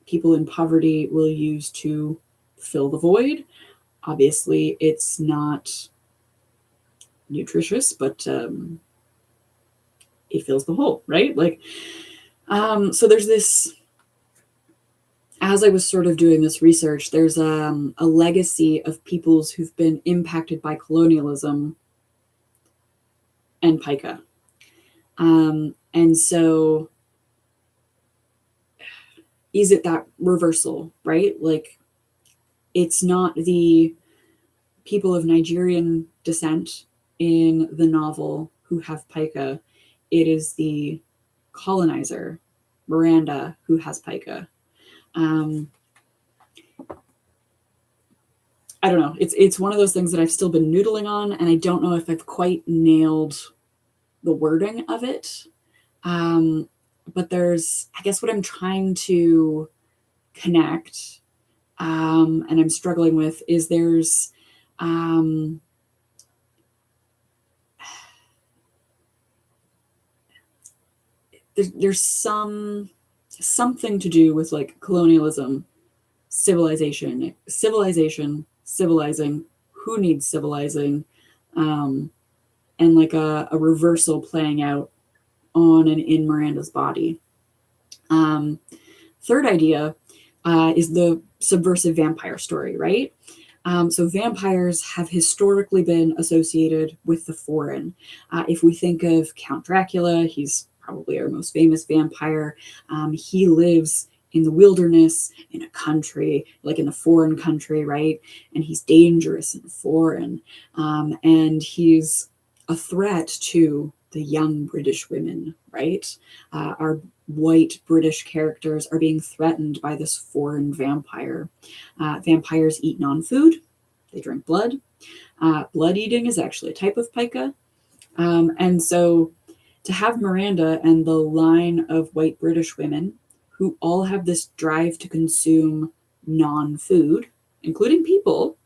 people in poverty will use to fill the void. Obviously, it's not nutritious, but it fills the hole, right? Like, so there's this, as I was sort of doing this research, there's a legacy of peoples who've been impacted by colonialism and pica. And so is it that reversal, right? Like, it's not the people of Nigerian descent in the novel who have pica. It is the colonizer, Miranda, who has pica. I don't know. It's one of those things that I've still been noodling on, and I don't know if I've quite nailed the wording of it. But there's, I guess what I'm trying to connect, and I'm struggling with, is there's something to do with like colonialism, civilization, civilizing, who needs civilizing, and like a reversal playing out on and in Miranda's body. Third idea is the subversive vampire story, right? So vampires have historically been associated with the foreign. If we think of Count Dracula, he's probably our most famous vampire. He lives in the wilderness, in a country, like in a foreign country, right? And he's dangerous and foreign. And he's a threat to the young British women, right? Our white British characters are being threatened by this foreign vampire. Vampires eat non-food. They drink blood. Blood eating is actually a type of pica. And so to have Miranda and the line of white British women who all have this drive to consume non-food, including people,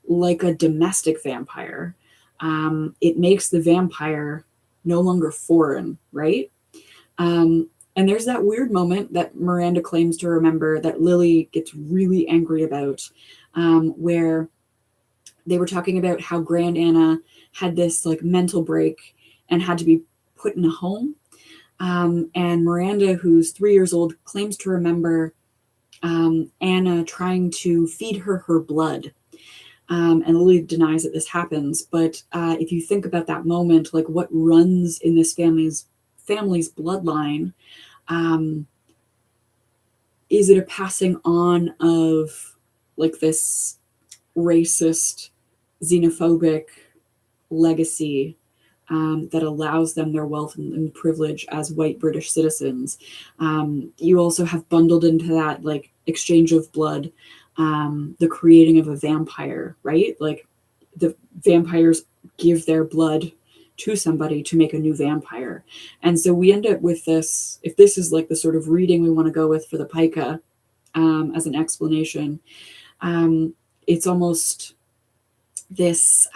like a domestic vampire, it makes the vampire no longer foreign, right? And there's that weird moment that Miranda claims to remember that Lily gets really angry about, where they were talking about how Grand Anna had this like mental break and had to be put in a home. And Miranda, who's 3 years old, claims to remember Anna trying to feed her blood. And Lily denies that this happens. But if you think about that moment, like what runs in this family's bloodline, is it a passing on of like this racist, xenophobic legacy that allows them their wealth and privilege as white British citizens? You also have bundled into that like exchange of blood, the creating of a vampire, right? Like the vampires give their blood to somebody to make a new vampire. And so we end up with this, if this is like the sort of reading we want to go with for the pica, as an explanation, it's almost this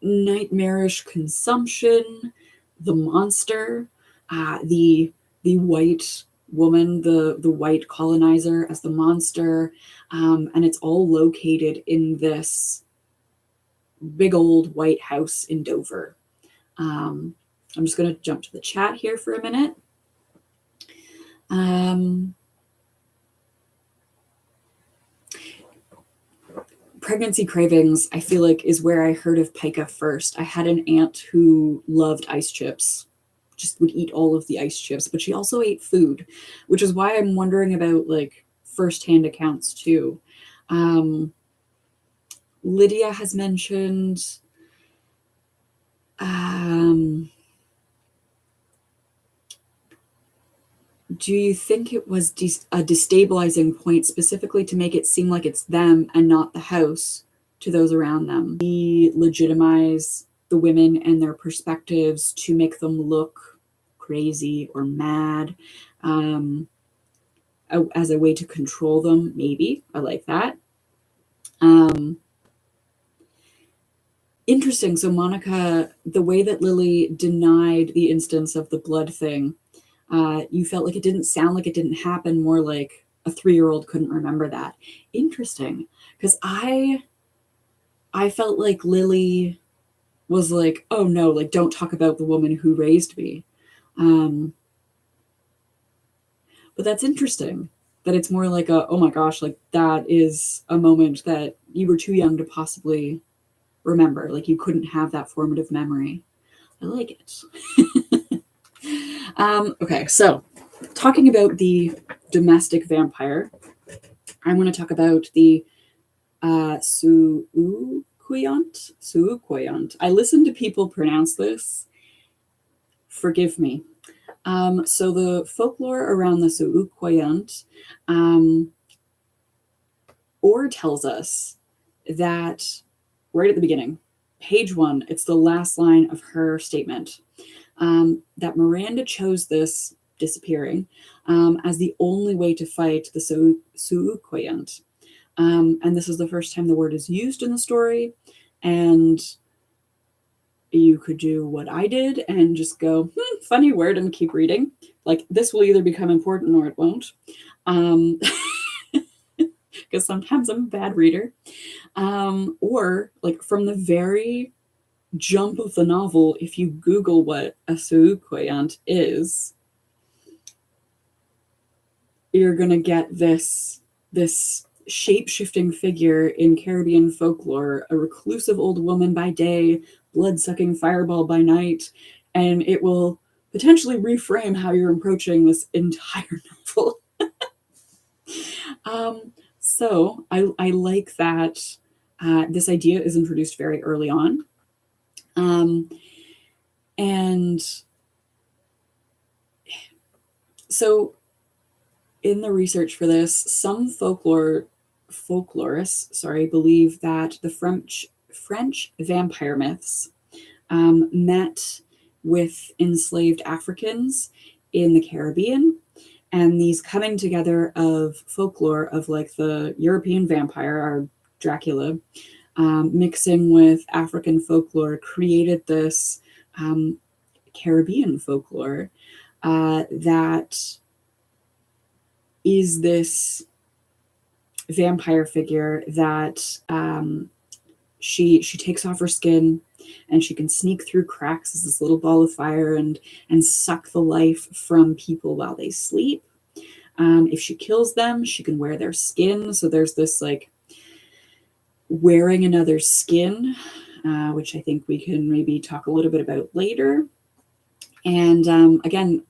nightmarish consumption, the monster, the white woman, the white colonizer as the monster, and it's all located in this big old white house in Dover. I'm just going to jump to the chat here for a minute. Pregnancy cravings, I feel like, is where I heard of pica first. I had an aunt who loved ice chips. just would eat all of the ice chips, but she also ate food, which is why I'm wondering about like firsthand accounts too. Lydia has mentioned do you think it was a destabilizing point specifically to make it seem like it's them and not the house to those around them? Legitimize the women and their perspectives to make them look crazy or mad, as a way to control them, maybe. I like that. Interesting. So Monica, the way that Lily denied the instance of the blood thing, you felt like it didn't sound like it didn't happen, more like a 3-year-old couldn't remember that. Interesting. Because I felt like Lily was like, oh no, like don't talk about the woman who raised me. But that's interesting that it's more like a, oh my gosh, like that is a moment that you were too young to possibly remember. Like you couldn't have that formative memory. I like it. Okay, so talking about the domestic vampire, I want to talk about the Suuquoyant. I listened to people pronounce this. Forgive me. So the folklore around the Suuquoyant, Orr tells us that right at the beginning, page 1, it's the last line of her statement, that Miranda chose this disappearing as the only way to fight the Suuquoyant. And this is the first time the word is used in the story. And you could do what I did and just go, funny word, and keep reading. Like, this will either become important or it won't. Because sometimes I'm a bad reader. Or, like, from the very jump of the novel, if you Google what a Suuquoyant is, you're going to get this shape-shifting figure in Caribbean folklore, a reclusive old woman by day, blood-sucking fireball by night, and it will potentially reframe how you're approaching this entire novel. So I like that this idea is introduced very early on. And so in the research for this, some folklorists, believe that the French vampire myths met with enslaved Africans in the Caribbean, and these coming together of folklore of like the European vampire, our Dracula, mixing with African folklore, created this Caribbean folklore that is this vampire figure that she takes off her skin and she can sneak through cracks as this little ball of fire and suck the life from people while they sleep. If she kills them, she can wear their skin. So there's this like wearing another's skin, which I think we can maybe talk a little bit about later. And again,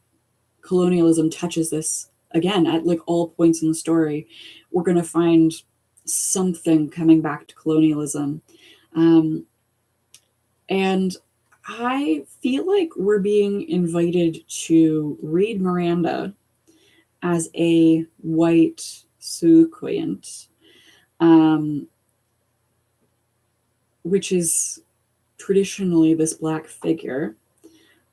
colonialism touches this again at like all points in the story. We're going to find something coming back to colonialism. And I feel like we're being invited to read Miranda as a white Suuquoyant, which is traditionally this black figure.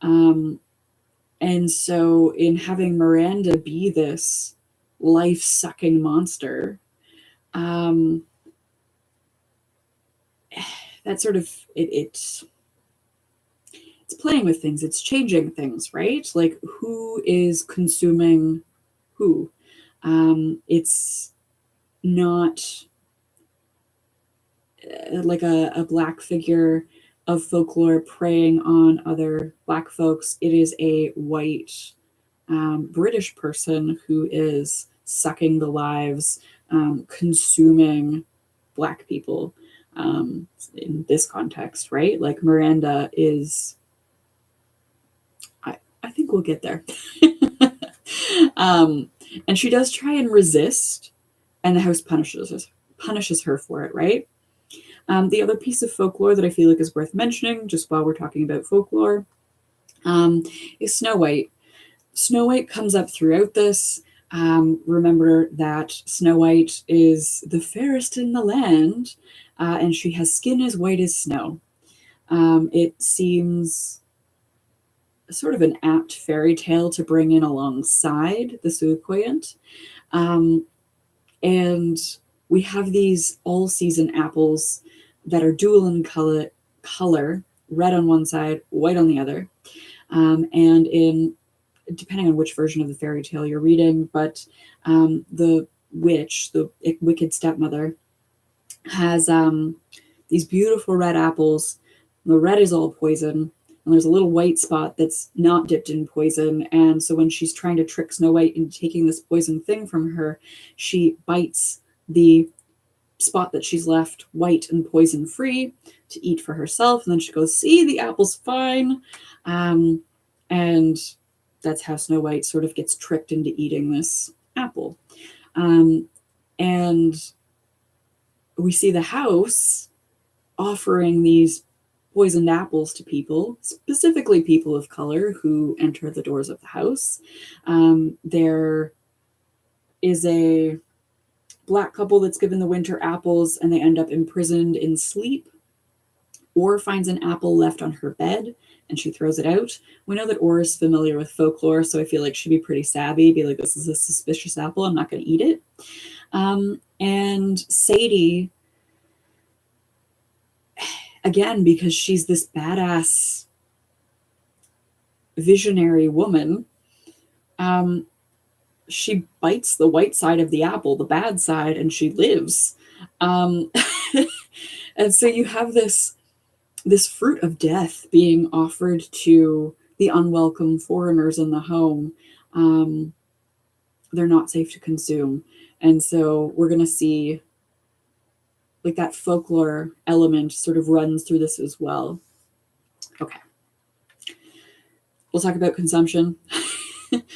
And so in having Miranda be this life-sucking monster, that sort of, it's playing with things, it's changing things, right? Like, who is consuming who? It's not like a black figure of folklore preying on other black folks. It is a white British person who is sucking the lives, consuming black people in this context, right? Like Miranda is, I think we'll get there. And she does try and resist, and the house punishes her for it, right? The other piece of folklore that I feel like is worth mentioning, just while we're talking about folklore, is Snow White. Snow White comes up throughout this. Remember that Snow White is the fairest in the land, and she has skin as white as snow. It seems sort of an apt fairy tale to bring in alongside the Suquayant. And we have these all-season apples that are dual in color, red on one side, white on the other. And in, depending on which version of the fairy tale you're reading, but the witch, the wicked stepmother, has these beautiful red apples. The red is all poison, and there's a little white spot that's not dipped in poison. And so when she's trying to trick Snow White into taking this poison thing from her, she bites the spot that she's left white and poison free to eat for herself. And then she goes, see, the apple's fine. And that's how Snow White sort of gets tricked into eating this apple. And we see the house offering these poisoned apples to people, specifically people of color who enter the doors of the house. There is a Black couple that's given the winter apples, and they end up imprisoned in sleep. Or finds an apple left on her bed and she throws it out. We know that Or is familiar with folklore, so I feel like she'd be pretty savvy, be like, this is a suspicious apple, I'm not going to eat it. And Seji, again, because she's this badass visionary woman, she bites the white side of the apple, the bad side, and she lives. And so you have this fruit of death being offered to the unwelcome foreigners in the home. They're not safe to consume. And so we're going to see like that folklore element sort of runs through this as well. Okay. We'll talk about consumption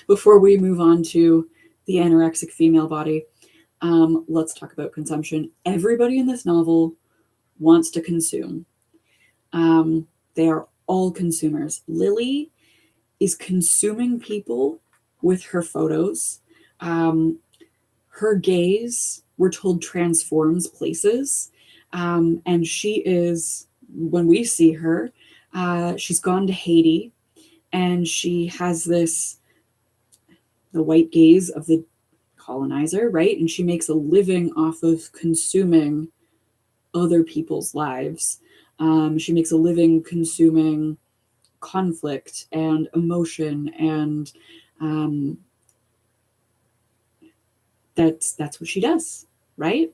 before we move on to the anorexic female body. Let's talk about consumption. Everybody in this novel wants to consume. They are all consumers. Lily is consuming people with her photos. Her gaze, we're told, transforms places. And she is, when we see her, she's gone to Haiti, and she has the white gaze of the colonizer, right? And she makes a living off of consuming other people's lives. She makes a living consuming conflict and emotion, and that's what she does, right?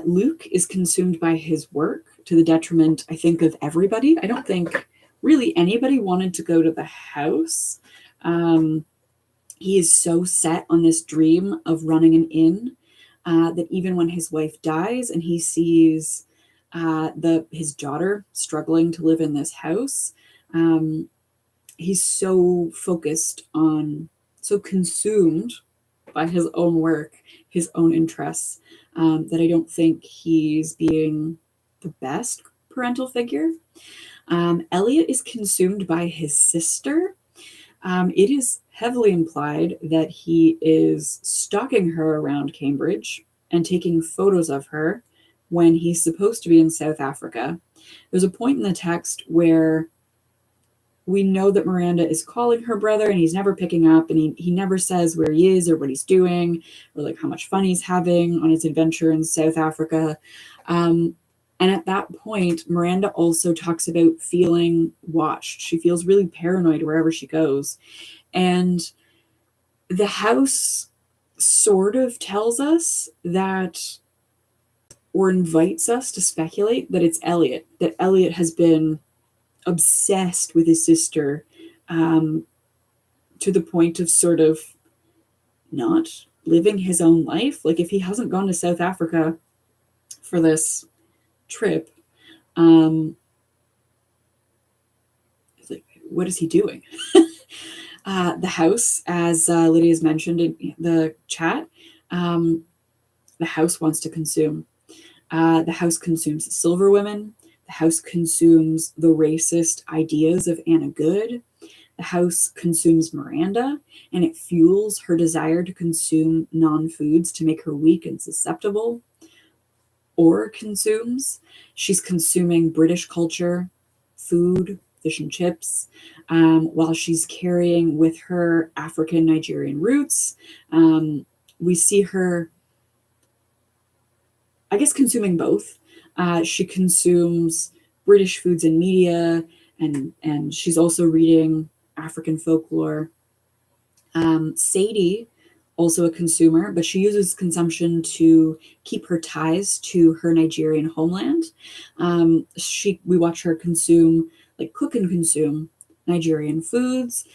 Luke is consumed by his work to the detriment, I think, of everybody. I don't think really anybody wanted to go to the house. He is so set on this dream of running an inn that even when his wife dies and he sees his daughter struggling to live in this house, he's so focused on, so consumed by his own work, his own interests, that I don't think he's being the best parental figure. Elliot is consumed by his sister. It is heavily implied that he is stalking her around Cambridge and taking photos of her when he's supposed to be in South Africa. There's a point in the text where we know that Miranda is calling her brother and he's never picking up, and he never says where he is or what he's doing or like how much fun he's having on his adventure in South Africa. And at that point, Miranda also talks about feeling watched. She feels really paranoid wherever she goes. And the house sort of tells us that, or invites us to speculate that it's Elliot, that Elliot has been obsessed with his sister to the point of sort of not living his own life. Like if he hasn't gone to South Africa for this trip, like, what is he doing? The house, as Lydia's mentioned in the chat, the house wants to consume. The house consumes the silver women. The house consumes the racist ideas of Anna Good. The house consumes Miranda, and it fuels her desire to consume non-foods to make her weak and susceptible. Or consumes. She's consuming British culture, food, fish and chips, while she's carrying with her African Nigerian roots. We see her, I guess, consuming both. She consumes British foods and media, and she's also reading African folklore. Sadie, also a consumer, but she uses consumption to keep her ties to her Nigerian homeland. We watch her consume, like cook and consume Nigerian foods.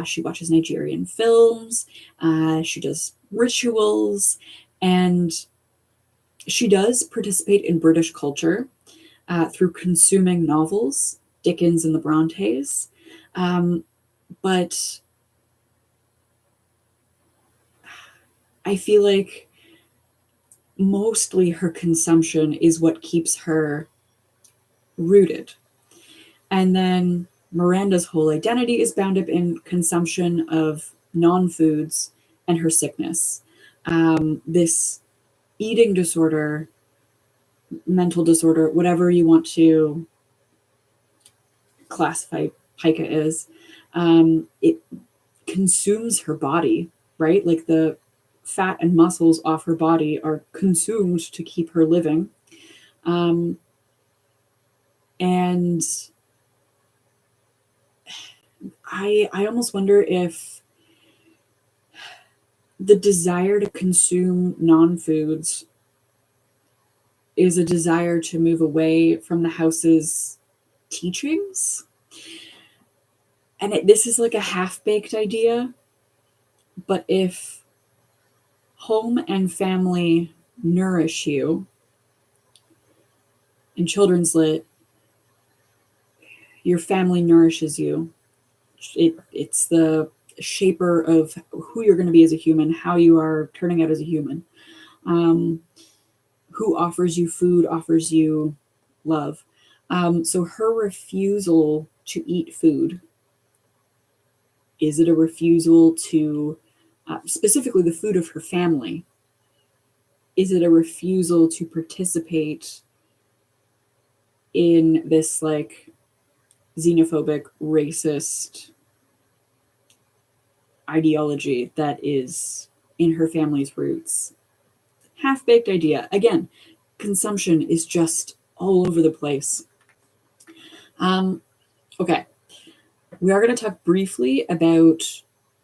She watches Nigerian films. She does rituals, and she does participate in British culture through consuming novels, Dickens and the Brontes. But I feel like mostly her consumption is what keeps her rooted. And then Miranda's whole identity is bound up in consumption of non-foods and her sickness. This eating disorder, mental disorder, whatever you want to classify pica is, it consumes her body, right? Like the fat and muscles off her body are consumed to keep her living. And I almost wonder if the desire to consume non-foods is a desire to move away from the house's teachings. And this is like a half-baked idea, but if home and family nourish you, in children's lit, your family nourishes you. It's the shaper of who you're going to be as a human, how you are turning out as a human. Who offers you food, offers you love. So her refusal to eat food, is it a refusal to, specifically the food of her family? Is it a refusal to participate in this like xenophobic, racist ideology that is in her family's roots? Half-baked idea. Again, consumption is just all over the place. Okay, we are going to talk briefly about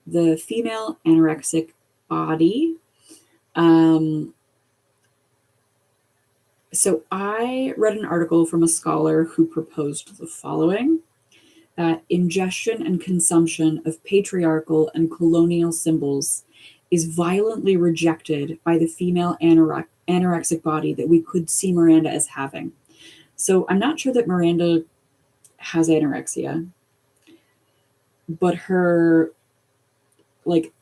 the female anorexic body. So I read an article from a scholar who proposed the following: that ingestion and consumption of patriarchal and colonial symbols is violently rejected by the female anorexic body that we could see Miranda as having. So I'm not sure that Miranda has anorexia, but her like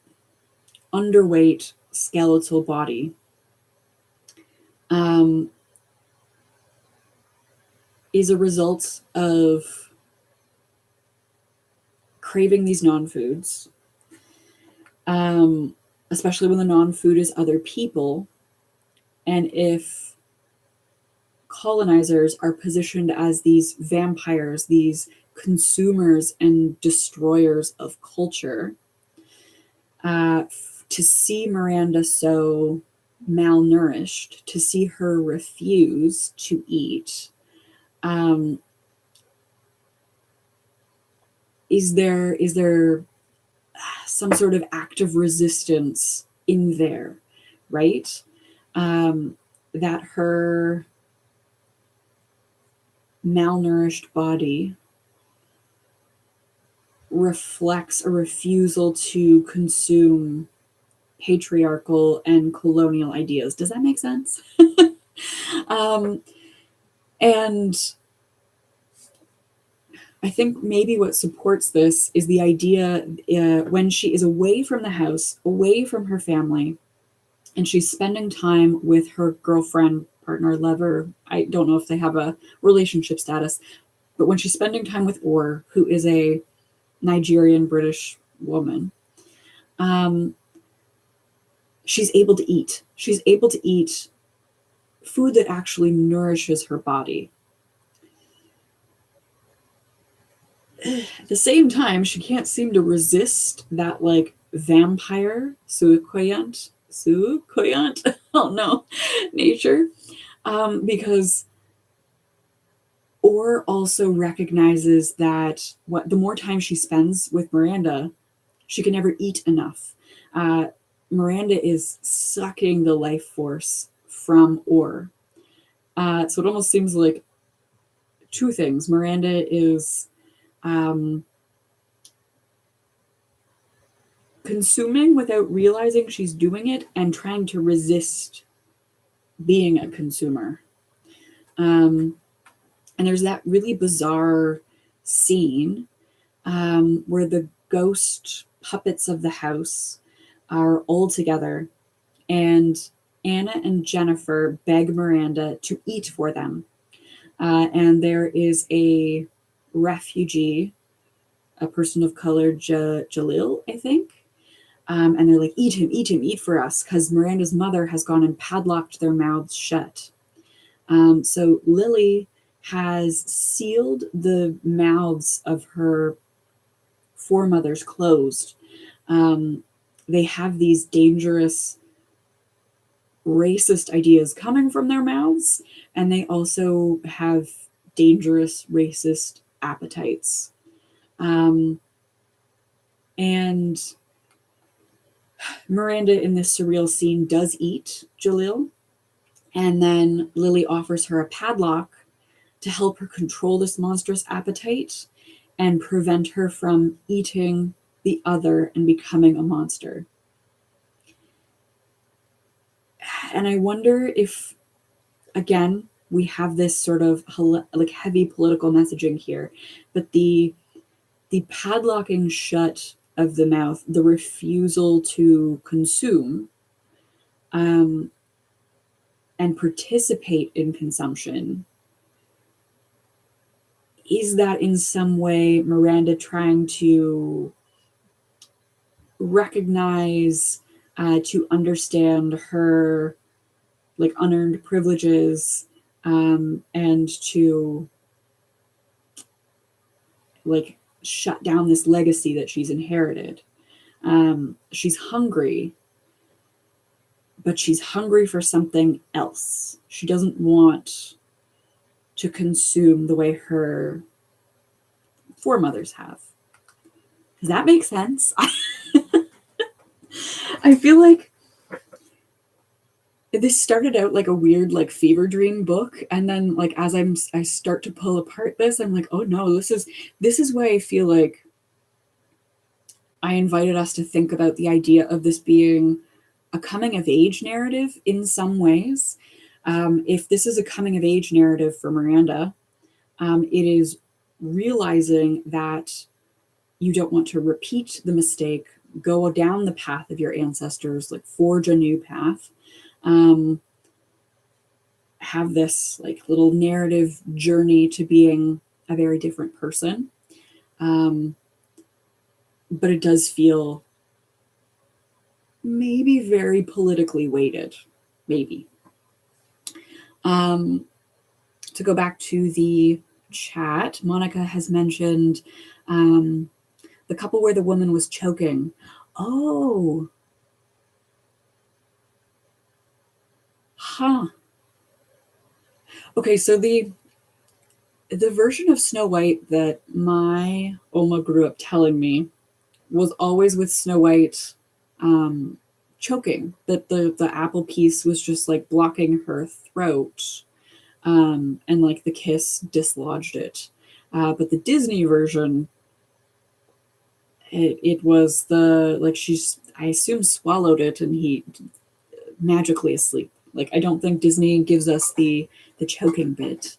underweight skeletal body is a result of craving these non-foods, especially when the non-food is other people. And if colonizers are positioned as these vampires, these consumers and destroyers of culture, to see Miranda so malnourished, to see her refuse to eat, is there some sort of act of resistance in there, right? That her malnourished body reflects a refusal to consume patriarchal and colonial ideas. Does that make sense? And I think maybe what supports this is the idea when she is away from the house, away from her family, and she's spending time with her girlfriend, partner, lover. I don't know if they have a relationship status, but when she's spending time with Or, who is a Nigerian British woman, she's able to eat. She's able to eat food that actually nourishes her body. At the same time, she can't seem to resist that like vampire suikoyant, oh no, nature, because Or also recognizes that the more time she spends with Miranda, she can never eat enough. Miranda is sucking the life force from Or. So it almost seems like two things. Miranda is consuming without realizing she's doing it and trying to resist being a consumer. And there's that really bizarre scene where the ghost puppets of the house are all together, and Anna and Jennifer beg Miranda to eat for them. And there is a refugee, a person of color, Jalil, I think. And they're like, eat him, eat for us, because Miranda's mother has gone and padlocked their mouths shut. So Lily has sealed the mouths of her foremothers closed. They have these dangerous racist ideas coming from their mouths, and they also have dangerous racist appetites. And Miranda in this surreal scene does eat Jalil, and then Lily offers her a padlock to help her control this monstrous appetite and prevent her from eating the other and becoming a monster. And I wonder if, again, we have this sort of like heavy political messaging here, but the padlocking shut of the mouth, the refusal to consume and participate in consumption, is that in some way Miranda trying to recognize, to understand her like unearned privileges, and to like shut down this legacy that she's inherited? She's hungry, but she's hungry for something else. She doesn't want to consume the way her foremothers have. Does that make sense? I feel like this started out like a weird like fever dream book, and then like as I start to pull apart this, I'm like, oh no, this is why I feel like I invited us to think about the idea of this being a coming of age narrative in some ways. If this is a coming of age narrative for Miranda, it is realizing that you don't want to repeat the mistake, go down the path of your ancestors, like forge a new path, have this like little narrative journey to being a very different person. But it does feel maybe very politically weighted, maybe. To go back to the chat, Monica has mentioned the couple where the woman was choking. Oh. Huh. Okay, so the version of Snow White that my Oma grew up telling me was always with Snow White choking, that the apple piece was just like blocking her throat, and like the kiss dislodged it. But the Disney version, it was the like she's, I assume, swallowed it and he magically asleep. Like I don't think Disney gives us the choking bit.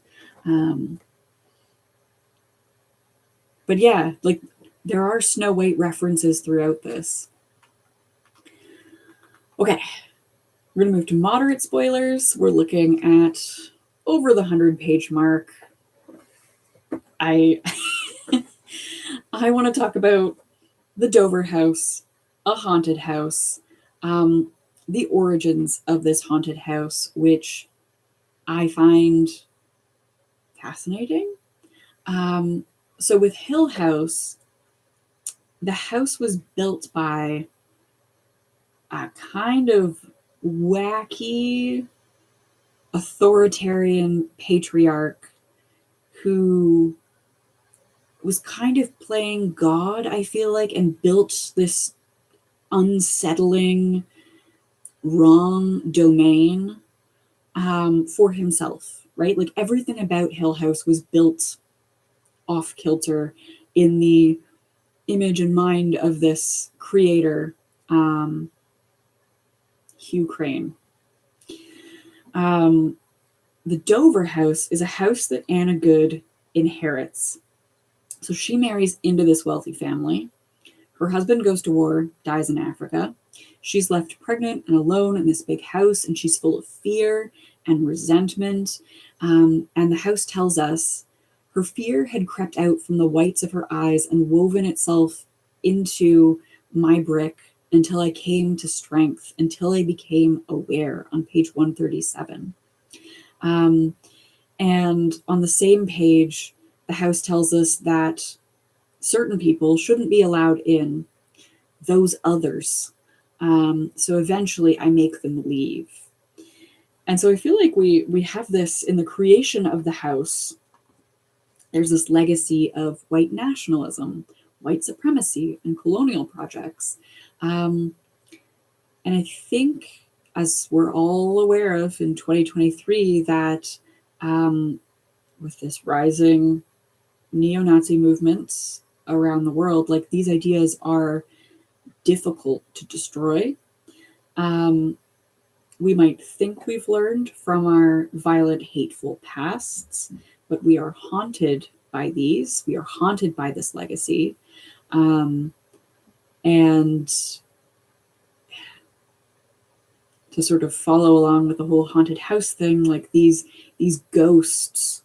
But yeah, like there are Snow White references throughout this. Okay, we're going to move to moderate spoilers. We're looking at over the 100-page mark. I want to talk about the Dover House, a haunted house, the origins of this haunted house, which I find fascinating. So with Hill House, the house was built by a kind of wacky authoritarian patriarch who was kind of playing God, I feel like, and built this unsettling, wrong domain for himself, right? Like everything about Hill House was built off kilter in the image and mind of this creator, Hugh Crane. The Dover House is a house that Anna Good inherits. So she marries into this wealthy family. Her husband goes to war, dies in Africa. She's left pregnant and alone in this big house, and she's full of fear and resentment. And the house tells us her fear had crept out from the whites of her eyes and woven itself into my brick until I came to strength, until I became aware, on page 137. And on the same page, the house tells us that certain people shouldn't be allowed in, those others. So eventually I make them leave. And so I feel like we have this in the creation of the house. There's this legacy of white nationalism, white supremacy, and colonial projects. And I think, as we're all aware of in 2023, that with this rising neo-Nazi movements around the world, like these ideas are difficult to destroy. We might think we've learned from our violent, hateful pasts, but we are haunted by these. We are haunted by this legacy. And to sort of follow along with the whole haunted house thing, like these ghosts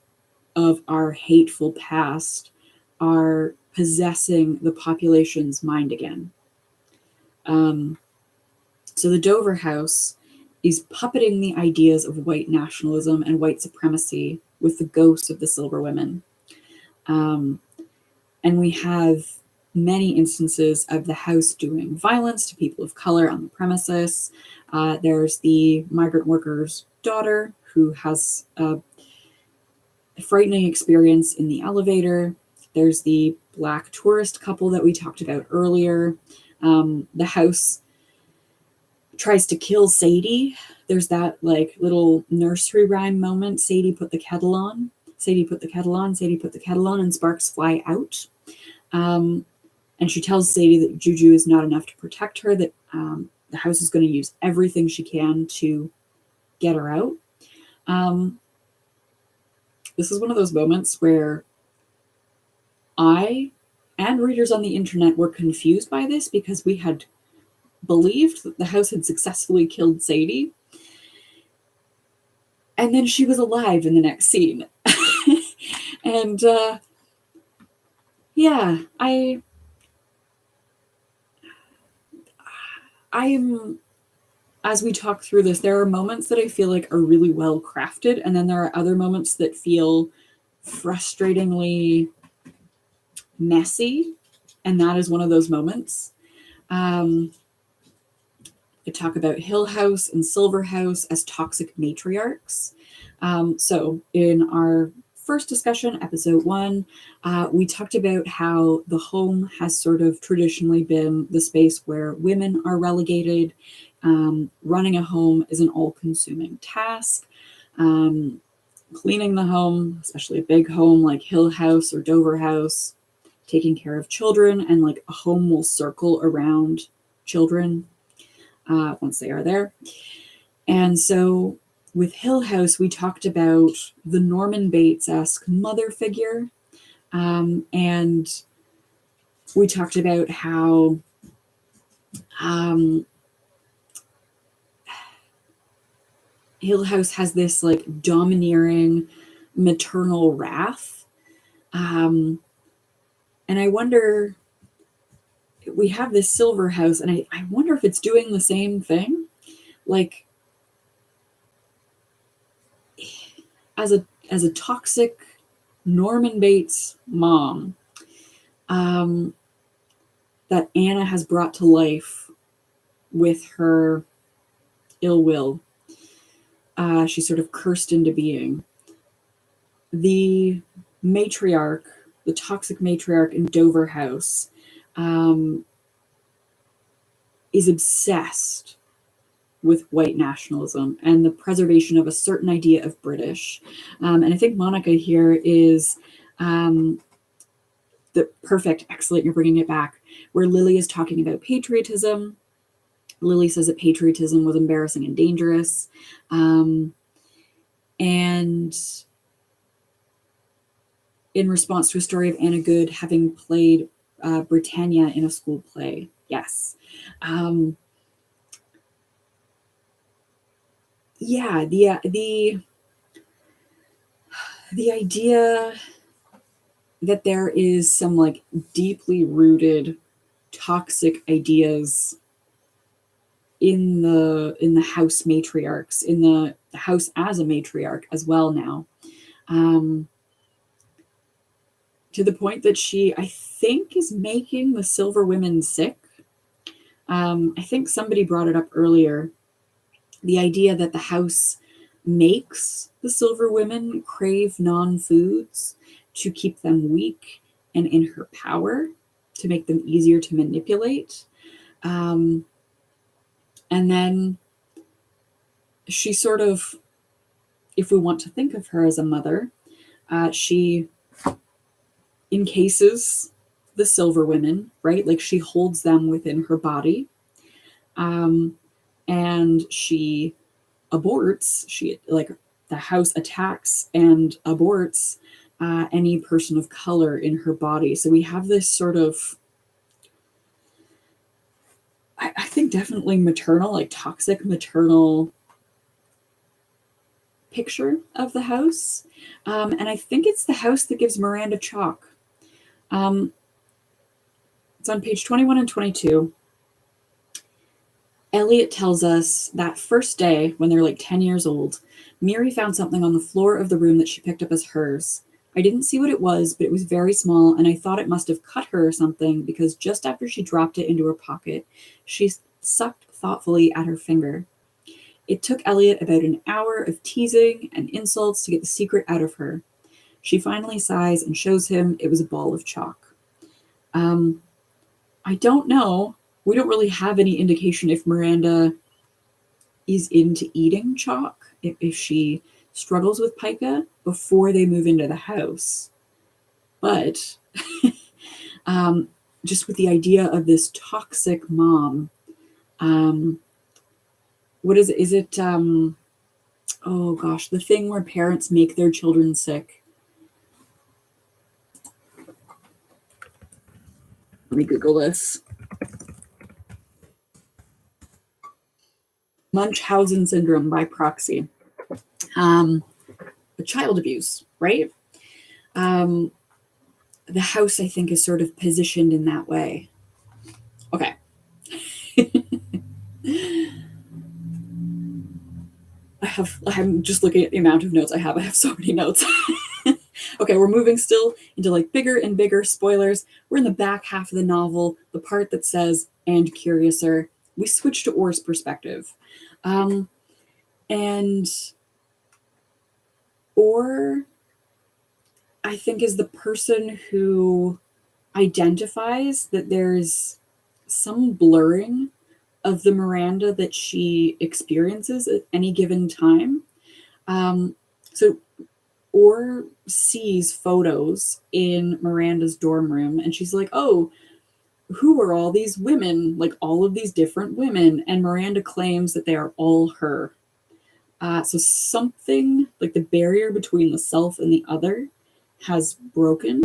of our hateful past are possessing the population's mind again. So the Dover House is puppeting the ideas of white nationalism and white supremacy with the ghosts of the Silver Women. And we have many instances of the house doing violence to people of color on the premises. There's the migrant worker's daughter who has a frightening experience in the elevator. There's the Black tourist couple that we talked about earlier. The house tries to kill Sadie. There's that like little nursery rhyme moment. Sadie put the kettle on. Sadie put the kettle on. Sadie put the kettle on, and sparks fly out. And she tells Sadie that juju is not enough to protect her, that the house is going to use everything she can to get her out. This is one of those moments where I and readers on the internet were confused by this because we had believed that the house had successfully killed Sadie. And then she was alive in the next scene. And yeah, I am, as we talk through this, there are moments that I feel like are really well crafted, and then there are other moments that feel frustratingly messy, and that is one of those moments. I talk about Hill House and Silver House as toxic matriarchs. So in our first discussion, episode 1, we talked about how the home has sort of traditionally been the space where women are relegated. Running a home is an all-consuming task. Cleaning the home, especially a big home like Hill House or Dover House, taking care of children, and like a home will circle around children once they are there. And so with Hill House, we talked about the Norman Bates-esque mother figure, and we talked about how Hill House has this like domineering maternal wrath. And I wonder, we have this silver house, and I wonder if it's doing the same thing. Like, as a toxic Norman Bates mom, that Anna has brought to life with her ill will. She's sort of cursed into being. The matriarch, the toxic matriarch in Dover House, is obsessed with white nationalism and the preservation of a certain idea of British. And I think Monica here is the perfect, excellent, you're bringing it back, where Lily is talking about patriotism. Lily says that patriotism was embarrassing and dangerous. And in response to a story of Anna Good having played Britannia in a school play. Yes. Yeah, the idea that there is some like deeply rooted toxic ideas in the house matriarchs, in the house as a matriarch as well now, to the point that she, I think, is making the Silver Women sick. I think somebody brought it up earlier, the idea that the house makes the Silver Women crave non-foods to keep them weak and in her power, to make them easier to manipulate. And then she sort of, if we want to think of her as a mother, she encases the Silver Women, right? Like she holds them within her body. And she aborts, the house attacks and aborts any person of color in her body. So we have this sort of, I think definitely maternal, like toxic maternal picture of the house. And I think it's the house that gives Miranda chalk. It's on page 21 and 22. Elliot tells us that first day, when they're like 10 years old, Miri found something on the floor of the room that she picked up as hers. I didn't see what it was, but it was very small, and I thought it must have cut her or something, because just after she dropped it into her pocket, she sucked thoughtfully at her finger. It took Elliot about an hour of teasing and insults to get the secret out of her. She finally sighs and shows him it was a ball of chalk. I don't know. We don't really have any indication if Miranda is into eating chalk, if she struggles with pica before they move into the house. But just with the idea of this toxic mom, what is it? Is it, oh gosh, the thing where parents make their children sick? Let me Google this. Munchausen syndrome by proxy. Child abuse, right? The house, I think, is sort of positioned in that way. Okay. I'm just looking at the amount of notes I have. I have so many notes. Okay, we're moving still into like bigger and bigger spoilers. We're in the back half of the novel, the part that says, and curiouser. We switch to Orr's perspective. And Orr, I think, is the person who identifies that there's some blurring of the Miranda that she experiences at any given time. So Orr sees photos in Miranda's dorm room, and she's like, oh, who are all these women? Like all of these different women. And Miranda claims that they are all her. So something like the barrier between the self and the other has broken.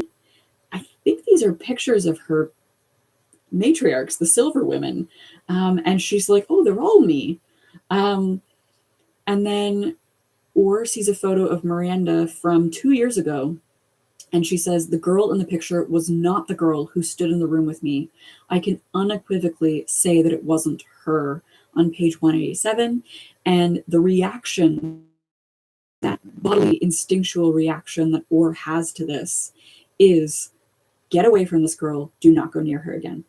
I think these are pictures of her matriarchs, the silver women. And she's like, oh, they're all me. And then Orr sees a photo of Miranda from 2 years ago. And she says, the girl in the picture was not the girl who stood in the room with me. I can unequivocally say that it wasn't her, on page 187. And the reaction, that bodily instinctual reaction that Orr has to this, is get away from this girl, do not go near her again.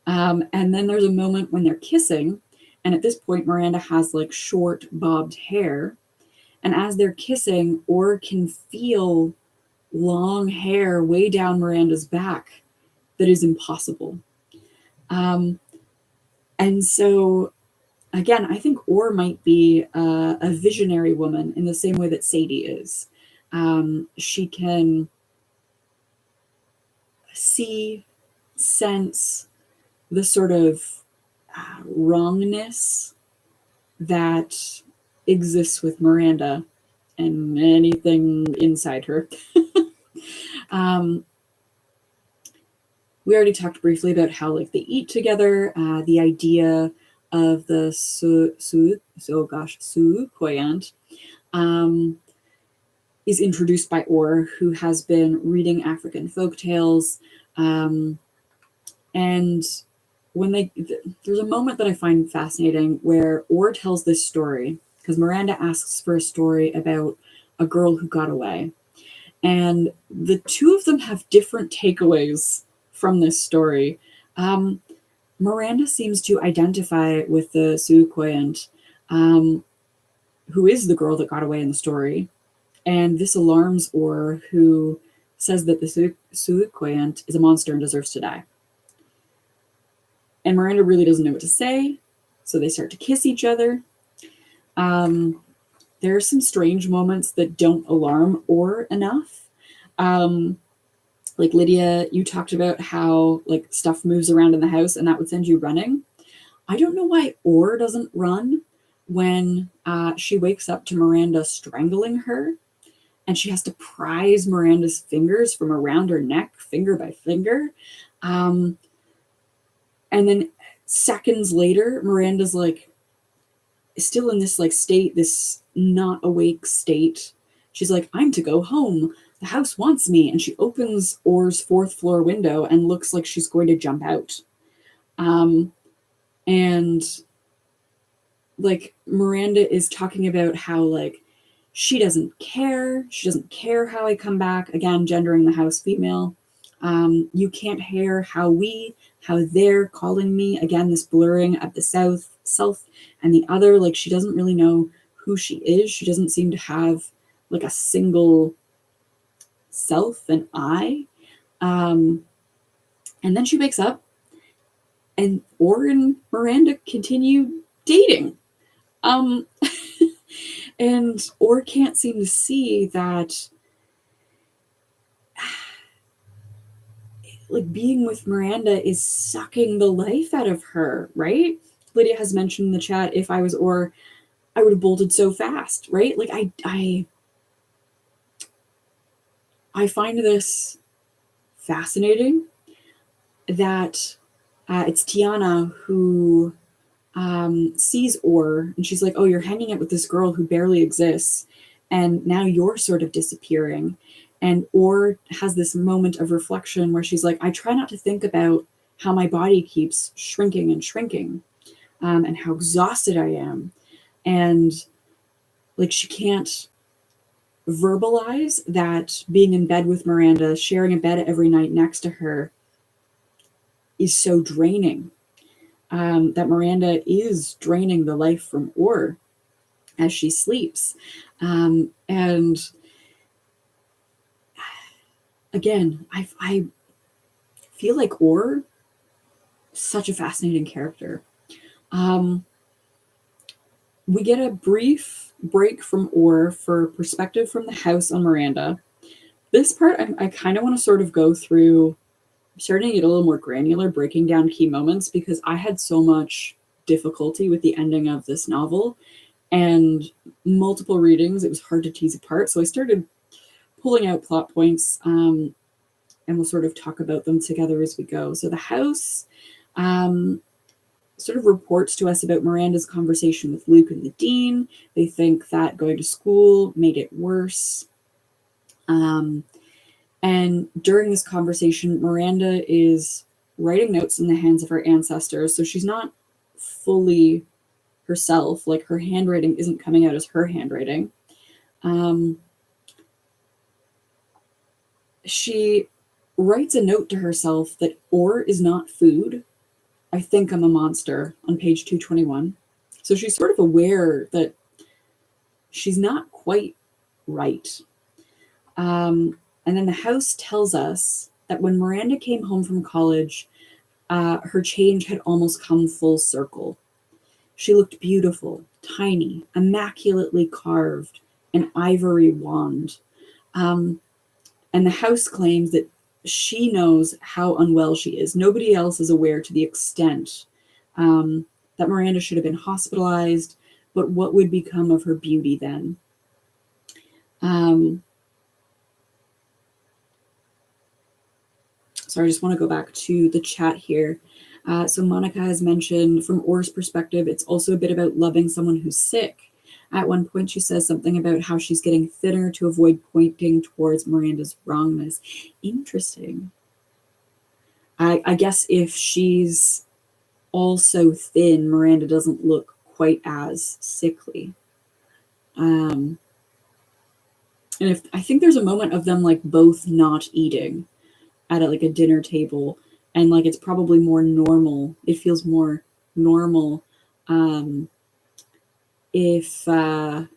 And then there's a moment when they're kissing, and at this point Miranda has like short bobbed hair, and as they're kissing, Orr can feel long hair way down Miranda's back that is impossible. And so again, I think Orr might be a visionary woman in the same way that Seji is. She can see, sense the sort of wrongness that exists with Miranda and anything inside her. We already talked briefly about how like they eat together. The idea of the Suukoyant is introduced by Orr, who has been reading African folktales. And when there's a moment that I find fascinating where Orr tells this story, because Miranda asks for a story about a girl who got away. And the two of them have different takeaways from this story. Miranda seems to identify with the Suukoyant, who is the girl that got away in the story. And this alarms Orr, who says that the Suukoyant is a monster and deserves to die. And Miranda really doesn't know what to say, so they start to kiss each other. There are some strange moments that don't alarm Orr enough. Like Lydia, you talked about how like stuff moves around in the house and that would send you running. I don't know why Orr doesn't run when she wakes up to Miranda strangling her, and she has to prise Miranda's fingers from around her neck, finger by finger. And then seconds later, Miranda's like still in this like state, this not awake state. She's like, I'm to go home. The house wants me. And she opens Orr's 4th floor window and looks like she's going to jump out. And like Miranda is talking about how like she doesn't care. She doesn't care how I come back. Again, gendering the house female. You can't hear how they're calling me. Again, this blurring of the self and the other. Like she doesn't really know who she is. She doesn't seem to have like a single self and I. And then she wakes up and Orr and Miranda continue dating. And Orr can't seem to see that like being with Miranda is sucking the life out of her, right? Lydia has mentioned in the chat, if I was Orr, I would have bolted so fast, right? Like I find this fascinating that it's Tiana who sees Orr, and she's like, oh, you're hanging out with this girl who barely exists, and now you're sort of disappearing. And Orr has this moment of reflection where she's like, I try not to think about how my body keeps shrinking and shrinking, and how exhausted I am. And like she can't verbalize that being in bed with Miranda, sharing a bed every night next to her, is so draining. That Miranda is draining the life from Orr as she sleeps. And again, I feel like Orr is such a fascinating character. We get a brief break from Orr for perspective from the house on Miranda. This part, I kind of want to sort of go through. I'm starting to get a little more granular, breaking down key moments, because I had so much difficulty with the ending of this novel, and multiple readings, it was hard to tease apart. So I started pulling out plot points. and we'll sort of talk about them together as we go. So the house sort of reports to us about Miranda's conversation with Luke and the dean. They think that going to school made it worse. And during this conversation, Miranda is writing notes in the hands of her ancestors. So she's not fully herself. Like, her handwriting isn't coming out as her handwriting. She writes a note to herself that ore is not food. I think I'm a monster on page 221. So she's sort of aware that she's not quite right. And then the house tells us that when Miranda came home from college, her change had almost come full circle. She looked beautiful, tiny, immaculately carved, an ivory wand. And the house claims that she knows how unwell she is. Nobody else is aware to the extent that Miranda should have been hospitalized, but what would become of her beauty then? So I just want to go back to the chat here. So Monica has mentioned, from Or's perspective, it's also a bit about loving someone who's sick. At one point, she says something about how she's getting thinner to avoid pointing towards Miranda's wrongness. Interesting. I guess if she's also thin, Miranda doesn't look quite as sickly. And if I think there's a moment of them like both not eating at a dinner table, and like it's probably more normal. It feels more normal if they're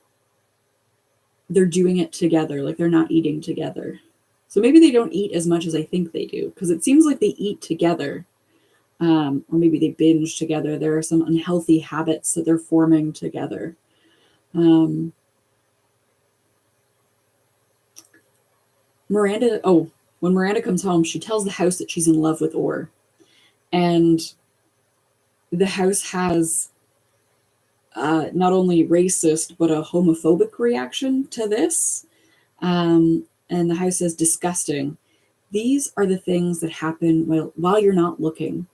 doing it together, like they're not eating together. So maybe they don't eat as much as I think they do, because it seems like they eat together, or maybe they binge together. There are some unhealthy habits that they're forming together. When Miranda comes home, she tells the house that she's in love with Or. And the house has not only racist, but a homophobic reaction to this. And the house says, disgusting. These are the things that happen while you're not looking,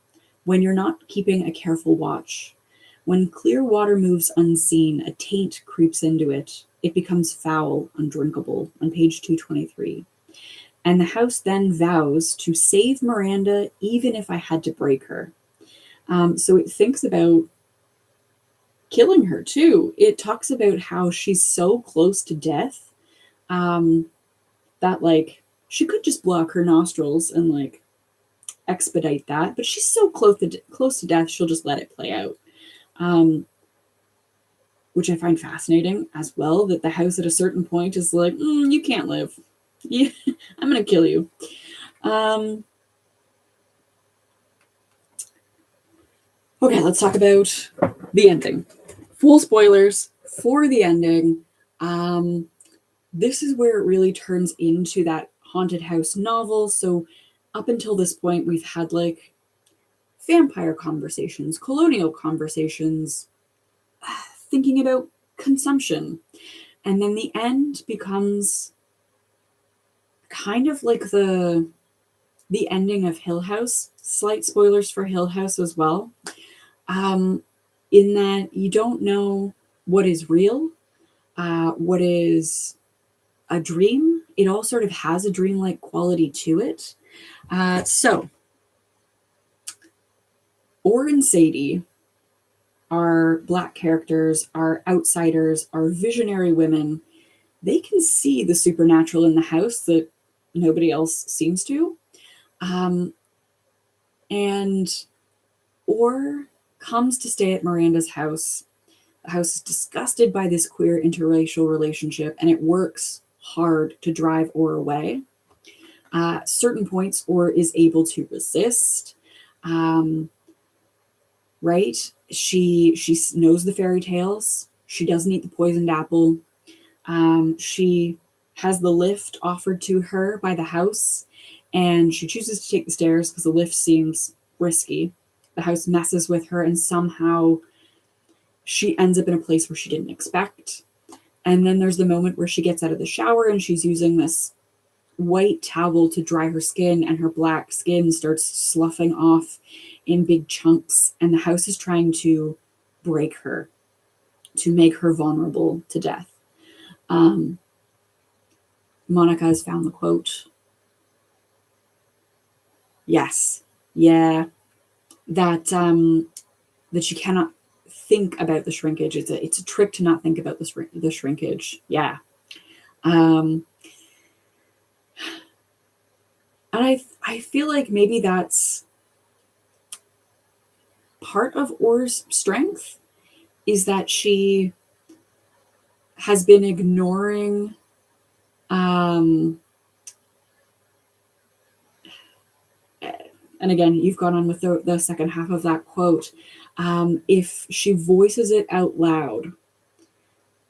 when you're not keeping a careful watch. When clear water moves unseen, a taint creeps into it. It becomes foul, undrinkable, on page 223. And the house then vows to save Miranda, even if I had to break her. So it thinks about killing her, too. It talks about how she's so close to death that, like, she could just block her nostrils and, like, expedite that. But she's so close to death, she'll just let it play out. Which I find fascinating as well, that the house at a certain point is like, you can't live. Yeah, I'm going to kill you. Okay, let's talk about the ending. Full spoilers for the ending. This is where it really turns into that haunted house novel. So up until this point, we've had like vampire conversations, colonial conversations, thinking about consumption. And then the end becomes kind of like the ending of Hill House. Slight spoilers for Hill House as well. In that you don't know what is real, what is a dream. It all sort of has a dreamlike quality to it. So Or and Sadie are Black characters, are outsiders, are visionary women. They can see the supernatural in the house that nobody else seems to. And Or comes to stay at Miranda's house. The house is disgusted by this queer interracial relationship, and it works hard to drive Or away. At certain points, Or is able to resist. Right? She knows the fairy tales. She doesn't eat the poisoned apple. She has the lift offered to her by the house, and she chooses to take the stairs because the lift seems risky. The house messes with her, and somehow she ends up in a place where she didn't expect. And then there's the moment where she gets out of the shower and she's using this white towel to dry her skin, and her black skin starts sloughing off in big chunks, and the house is trying to break her, to make her vulnerable to death. Monica has found the quote. Yes. Yeah. That you cannot think about the shrinkage. It's a trick to not think about the shrinkage. Yeah. And I feel like maybe that's part of Orr's strength, is that she has been ignoring and again, you've gone on with the second half of that quote. If she voices it out loud,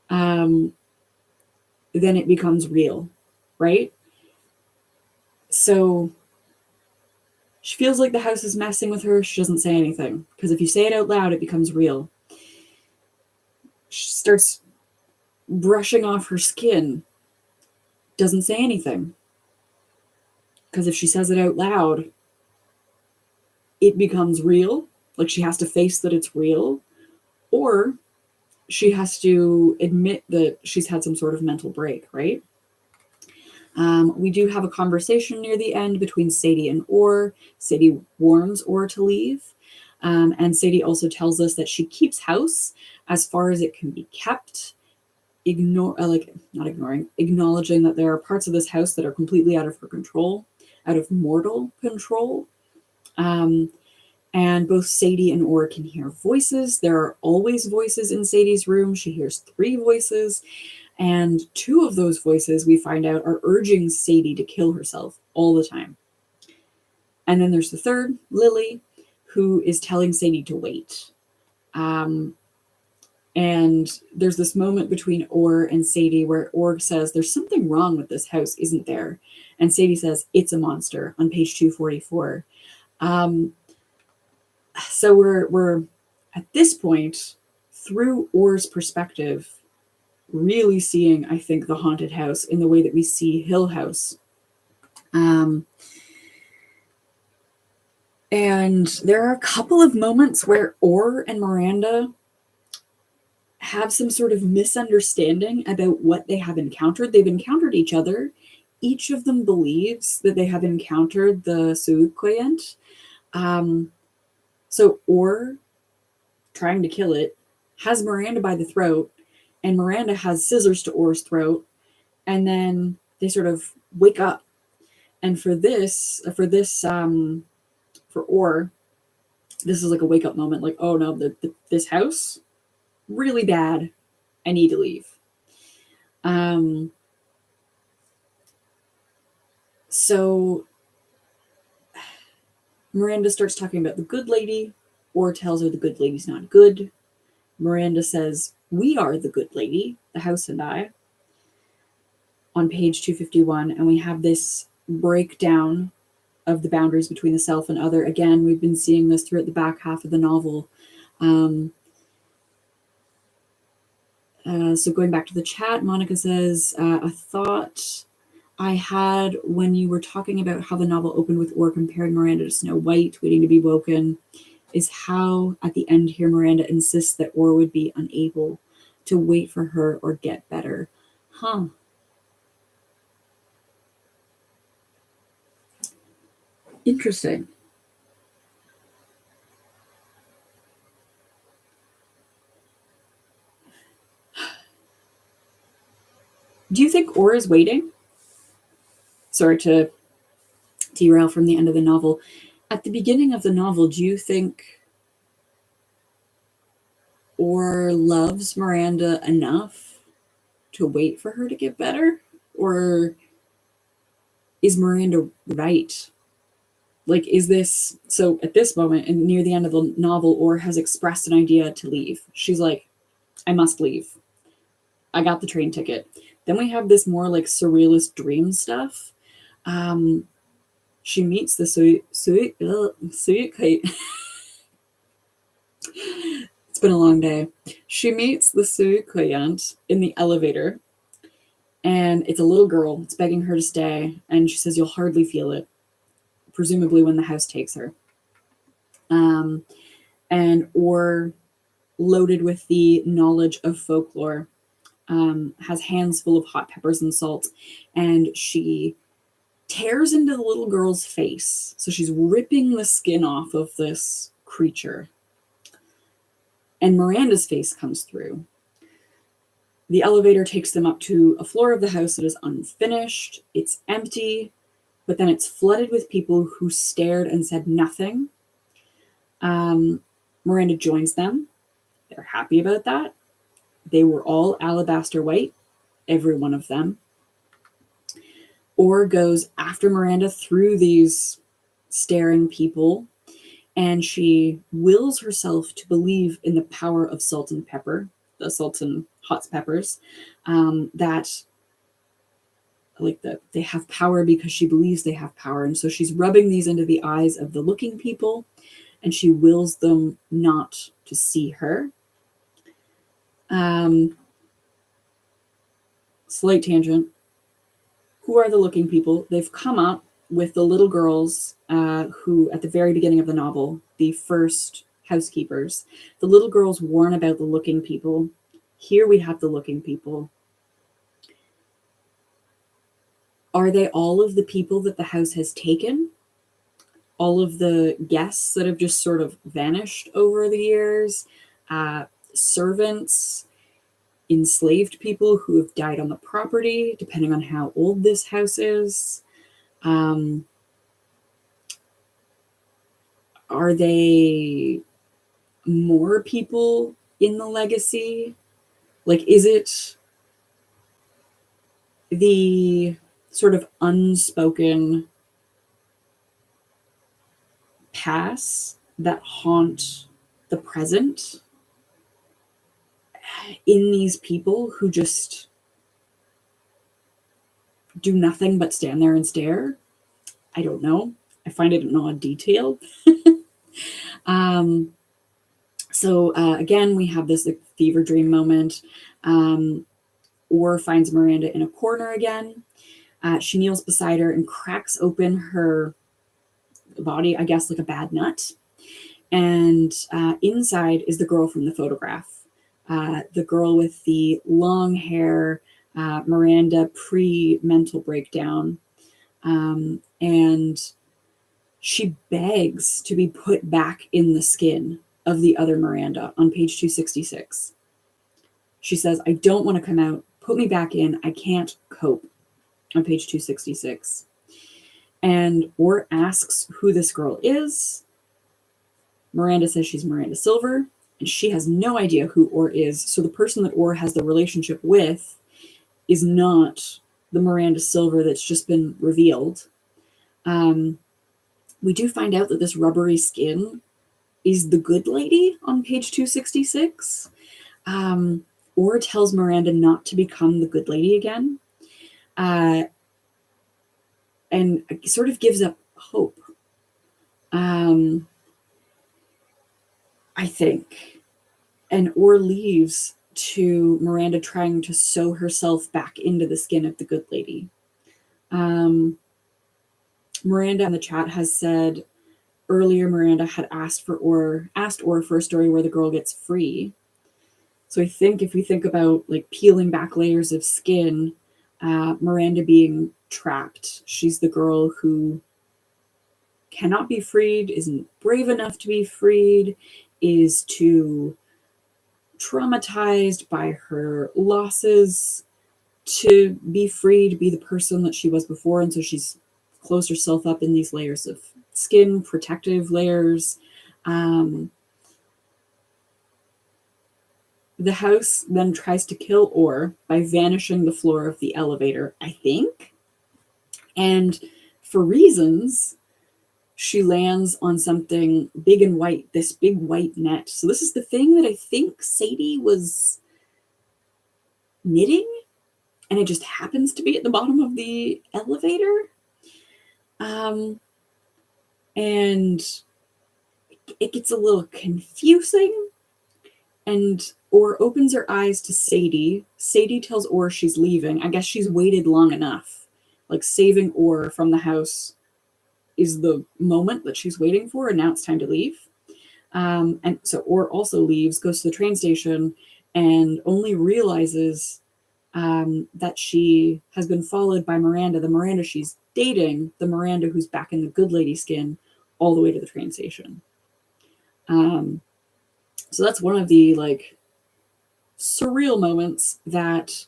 then it becomes real, right? So she feels like the house is messing with her. She doesn't say anything, because if you say it out loud, it becomes real. She starts brushing off her skin, doesn't say anything, because if she says it out loud, it becomes real. Like, she has to face that it's real, or she has to admit that she's had some sort of mental break, right? We do have a conversation near the end between Sadie and Orr. Sadie warns Orr to leave. And Sadie also tells us that she keeps house as far as it can be kept, acknowledging that there are parts of this house that are completely out of her control, out of mortal control. And both Sadie and Orr can hear voices. There are always voices in Sadie's room. She hears 3 voices. And 2 of those voices, we find out, are urging Sadie to kill herself all the time. And then there's the third, Lily, who is telling Sadie to wait. And there's this moment between Orr and Sadie where Orr says, "There's something wrong with this house, isn't there?" And Sadie says, "It's a monster," on page 244. So we're at this point, through Orr's perspective, really seeing, I think, the haunted house in the way that we see Hill House. And there are a couple of moments where Orr and Miranda have some sort of misunderstanding about what they have encountered. They've encountered each other. Each of them believes that they have encountered the Suukoyant. So Orr, trying to kill it, has Miranda by the throat, and Miranda has scissors to Orr's throat, and then they sort of wake up. And for Orr, this is like a wake up moment, like, oh no, this house, really bad. I need to leave. So Miranda starts talking about the good lady. Orr tells her the good lady's not good. Miranda says, "We are the good lady, the house and I," on page 251. And we have this breakdown of the boundaries between the self and other. Again, we've been seeing this throughout the back half of the novel. So going back to the chat, Monica says, "A thought I had when you were talking about how the novel opened with Orr comparing Miranda to Snow White, waiting to be woken, is how at the end here Miranda insists that Orr would be unable to wait for her or get better." Huh. Interesting. Do you think Orr is waiting? Sorry to derail from the end of the novel. At the beginning of the novel, do you think Orr loves Miranda enough to wait for her to get better? Or is Miranda right? Like, is this... So at this moment, and near the end of the novel, Orr has expressed an idea to leave. She's like, "I must leave. I got the train ticket." Then we have this more like surrealist dream stuff. She meets the Cait. It's been a long day. She meets the Suukoyant in the elevator, And it's a little girl. It's begging her to stay. And she says, you'll hardly feel it, presumably when the house takes her. Or loaded with the knowledge of folklore, has hands full of hot peppers and salt, and she tears into the little girl's face. So she's ripping the skin off of this creature. And Miranda's face comes through. The elevator takes them up to a floor of the house that is unfinished. It's empty, but then it's flooded with people who stared and said nothing. Miranda joins them. They're happy about that. They were all alabaster white, every one of them. Or goes after Miranda through these staring people, and she wills herself to believe in the power of salt and pepper, the salt and hot peppers, that they have power because she believes they have power. And so she's rubbing these into the eyes of the looking people, and she wills them not to see her. Slight tangent. Who are the looking people? They've come up with the little girls who, at the very beginning of the novel, the first housekeepers, the little girls warn about the looking people. Here we have the looking people. Are they all of the people that the house has taken? All of the guests that have just sort of vanished over the years? Servants? Enslaved people who have died on the property, depending on how old this house is? Are they more people in the legacy? Like, is it the sort of unspoken past that haunt the present in these people who just do nothing but stand there and stare? I don't know. I find it an odd detail. Again, we have this fever dream moment. Or finds Miranda in a corner again. She kneels beside her and cracks open her body, I guess like a bad nut. And inside is the girl from the photograph. The girl with the long hair, Miranda pre-mental breakdown. And she begs to be put back in the skin of the other Miranda on page 266. She says, I don't want to come out. Put me back in. I can't cope, on page 266. And Orr asks who this girl is. Miranda says she's Miranda Silver, and she has no idea who Orr is. So the person that Orr has the relationship with is not the Miranda Silver that's just been revealed. We do find out that this rubbery skin is the good lady on page 266. Orr tells Miranda not to become the good lady again, and sort of gives up hope, I think. And Orr leaves to Miranda trying to sew herself back into the skin of the good lady. Miranda in the chat has said earlier Miranda had asked Orr for a story where the girl gets free. So I think if we think about like peeling back layers of skin, Miranda being trapped, she's the girl who cannot be freed, isn't brave enough to be freed, is too traumatized by her losses to be free, to be the person that she was before. And so she's closed herself up in these layers of skin, protective layers. The house then tries to kill Orr by vanishing the floor of the elevator, I think. And for reasons, she lands on something big and white, this big white net. So this is the thing that I think Seji was knitting, and it just happens to be at the bottom of the elevator. And it gets a little confusing. And Or opens her eyes to Sadie. Sadie tells Or she's leaving. I guess she's waited long enough. Like, saving Or from the house is the moment that she's waiting for, and now it's time to leave. And so Or also leaves, goes to the train station, and only realizes that she has been followed by Miranda, the Miranda she's dating, the Miranda who's back in the good lady skin, all the way to the train station. So that's one of the like surreal moments that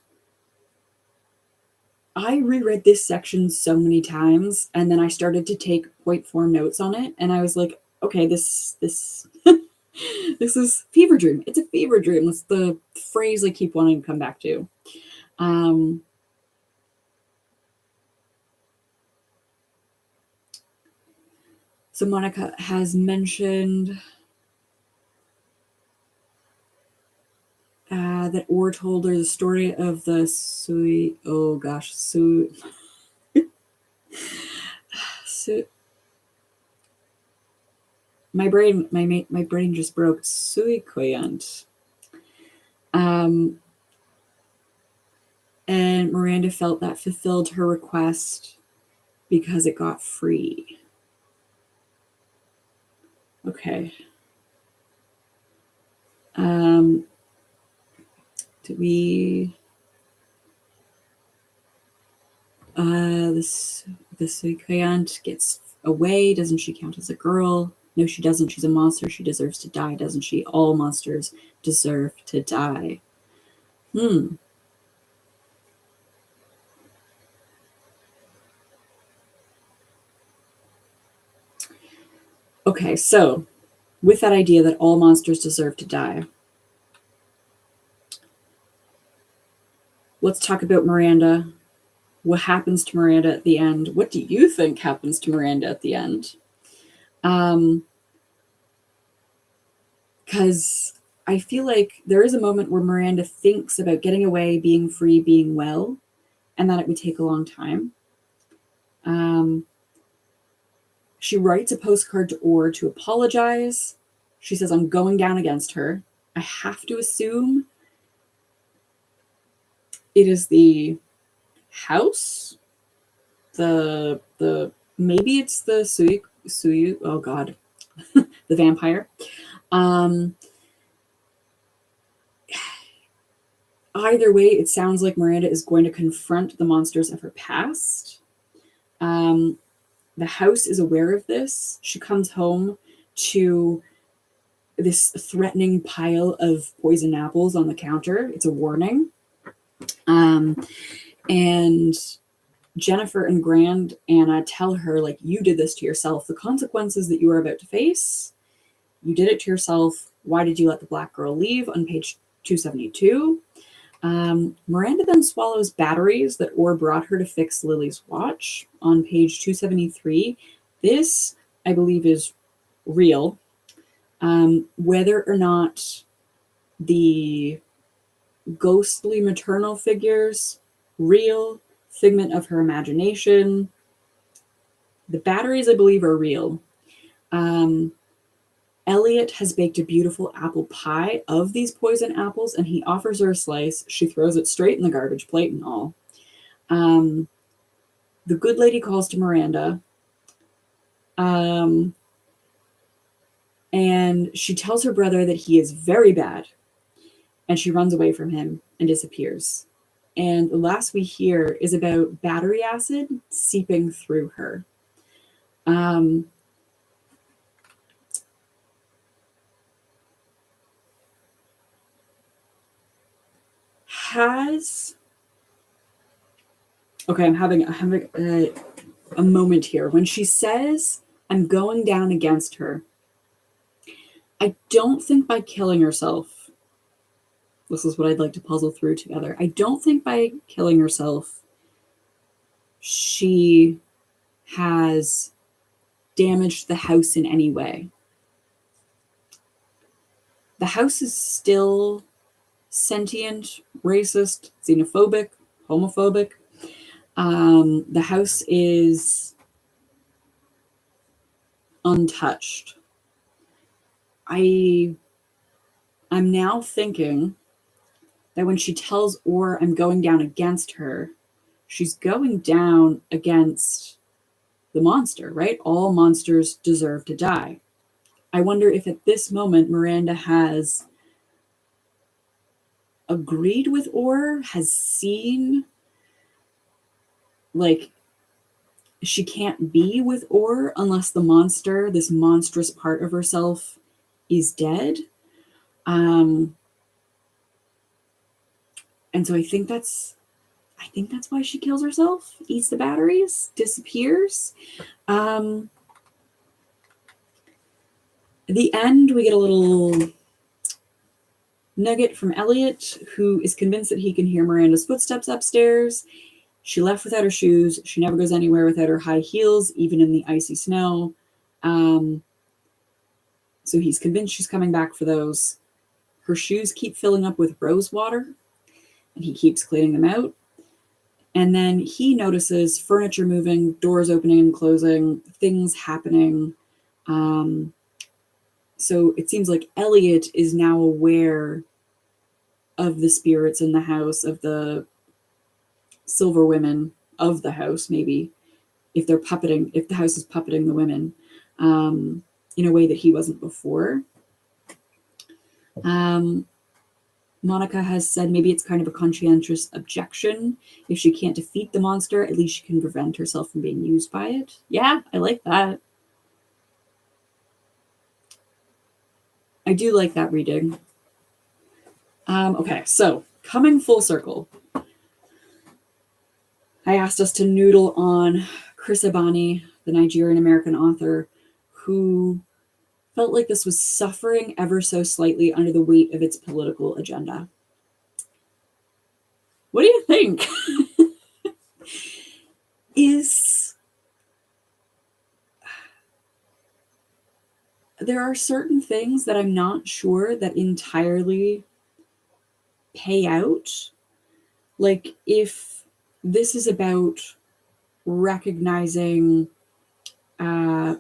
I reread this section so many times, and then I started to take point form notes on it, and I was like, okay, this this is fever dream. It's a fever dream. That's the phrase I keep wanting to come back to. So Monica has mentioned that Or told her the story of the my brain just broke. Suikoyant. And Miranda felt that fulfilled her request because it got free. Okay. Do we... the Suikoyant gets away. Doesn't she count as a girl? No, she doesn't. She's a monster. She deserves to die, doesn't she? All monsters deserve to die. Okay, so with that idea that all monsters deserve to die, let's talk about Miranda. What happens to Miranda at the end? What do you think happens to Miranda at the end? Because I feel like there is a moment where Miranda thinks about getting away, being free, being well, and that it would take a long time. She writes a postcard to Or to apologize. She says, I'm going down against her. I have to assume it is the house. Maybe it's the Suyu. Oh God, the vampire. Either way, it sounds like Miranda is going to confront the monsters of her past. The house is aware of this. She comes home to this threatening pile of poison apples on the counter. It's a warning. And Jennifer and Grand Anna tell her, like, you did this to yourself. The consequences that you are about to face, you did it to yourself. Why did you let the black girl leave? On page 272. Miranda then swallows batteries that Or brought her to fix Lily's watch on page 273. This, I believe, is real. Whether or not the ghostly maternal figures, real, figment of her imagination, the batteries, I believe, are real. Elliot has baked a beautiful apple pie of these poison apples, and he offers her a slice. She throws it straight in the garbage plate and all. The good lady calls to Miranda, and she tells her brother that he is very bad, and she runs away from him and disappears. And the last we hear is about battery acid seeping through her. I'm having a moment here. When she says, I'm going down against her, I don't think by killing herself, this is what I'd like to puzzle through together. I don't think by killing herself, she has damaged the house in any way. The house is still sentient, racist, xenophobic, homophobic. The house is untouched. I I'm now thinking that when she tells Orr I'm going down against her, she's going down against the monster, right? All monsters deserve to die. I wonder if at this moment Miranda has agreed with Orr, has seen, like, she can't be with Orr unless the monster, this monstrous part of herself, is dead. And so I think that's why she kills herself, eats the batteries, disappears. At the end, we get a little nugget from Elliot, who is convinced that he can hear Miranda's footsteps upstairs. She left without her shoes. She never goes anywhere without her high heels, even in the icy snow. So he's convinced she's coming back for those. Her shoes keep filling up with rose water, and he keeps cleaning them out. And then he notices furniture moving, doors opening and closing, things happening. So it seems like Elliot is now aware of the spirits in the house, of the silver women of the house, maybe, if they're puppeting, if the house is puppeting the women in a way that he wasn't before. Monica has said maybe it's kind of a conscientious objection. If she can't defeat the monster, at least she can prevent herself from being used by it. Yeah, I like that. I do like that reading. Okay, so coming full circle, I asked us to noodle on Chris Abani, the Nigerian-American author, who felt like this was suffering ever so slightly under the weight of its political agenda. What do you think? There are certain things that I'm not sure that entirely pay out. Like, if this is about recognizing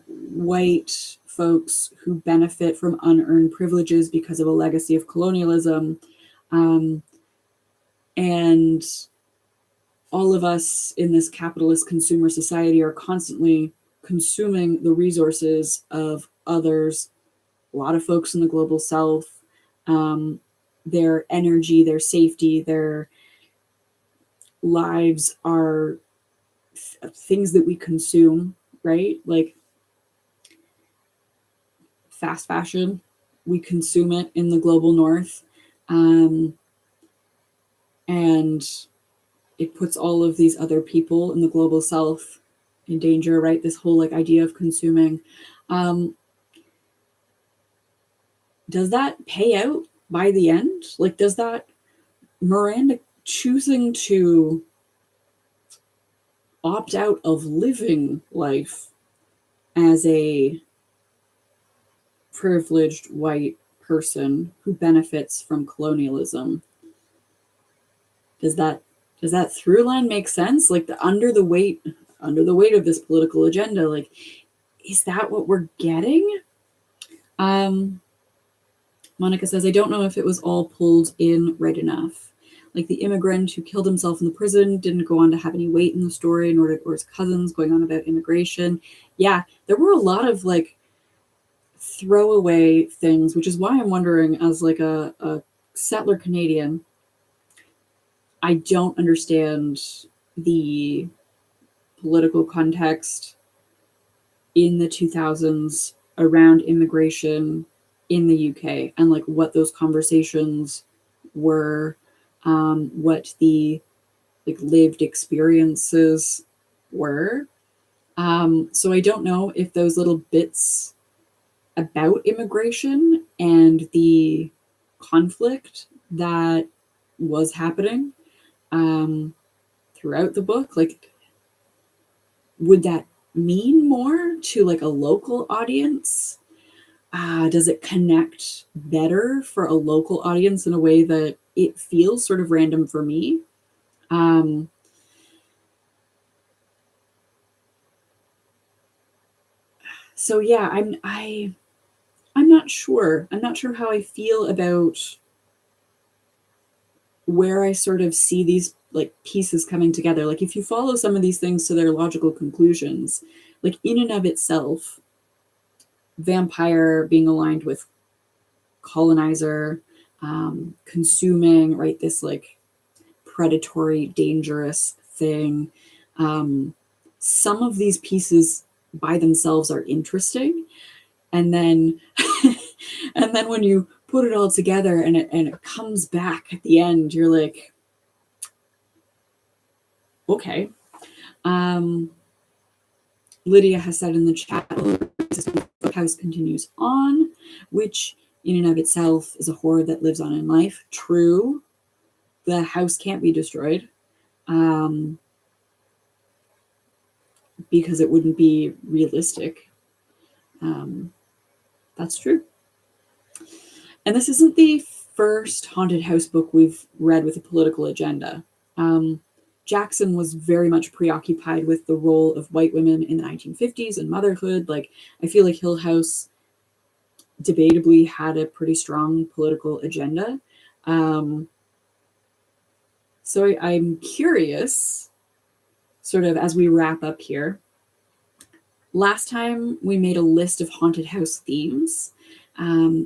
white folks who benefit from unearned privileges because of a legacy of colonialism, and all of us in this capitalist consumer society are constantly consuming the resources of others, a lot of folks in the global south, their energy, their safety, their lives are things that we consume, right? Like fast fashion, we consume it in the global north. And it puts all of these other people in the global south in danger, right? This whole like idea of consuming. Does that pay out by the end? Like, does that Miranda choosing to opt out of living life as a privileged white person who benefits from colonialism, does that through line make sense? Like, under the weight of this political agenda, like, is that what we're getting? Monica says, I don't know if it was all pulled in right enough. Like, the immigrant who killed himself in the prison didn't go on to have any weight in the story, nor did his cousins going on about immigration. Yeah, there were a lot of like throwaway things, which is why I'm wondering, as like a settler Canadian, I don't understand the political context in the 2000s around immigration in the UK, and like what those conversations were, what the like lived experiences were. So I don't know if those little bits about immigration and the conflict that was happening throughout the book, like, would that mean more to like a local audience? Does it connect better for a local audience in a way that it feels sort of random for me? So yeah, I'm not not sure. I'm not sure how I feel about where I sort of see these like pieces coming together. Like if you follow some of these things to their logical conclusions, like in and of itself, vampire being aligned with colonizer, consuming, right? This like predatory, dangerous thing. Some of these pieces by themselves are interesting. And then and then when you put it all together and it comes back at the end, you're like, okay. Lydia has said in the chat, the house continues on, which in and of itself is a horror that lives on in life. True. The house can't be destroyed because it wouldn't be realistic. That's true. And this isn't the first haunted house book we've read with a political agenda. Jackson was very much preoccupied with the role of white women in the 1950s and motherhood. Like, I feel like Hill House debatably had a pretty strong political agenda. So I'm curious, sort of as we wrap up here. Last time we made a list of haunted house themes,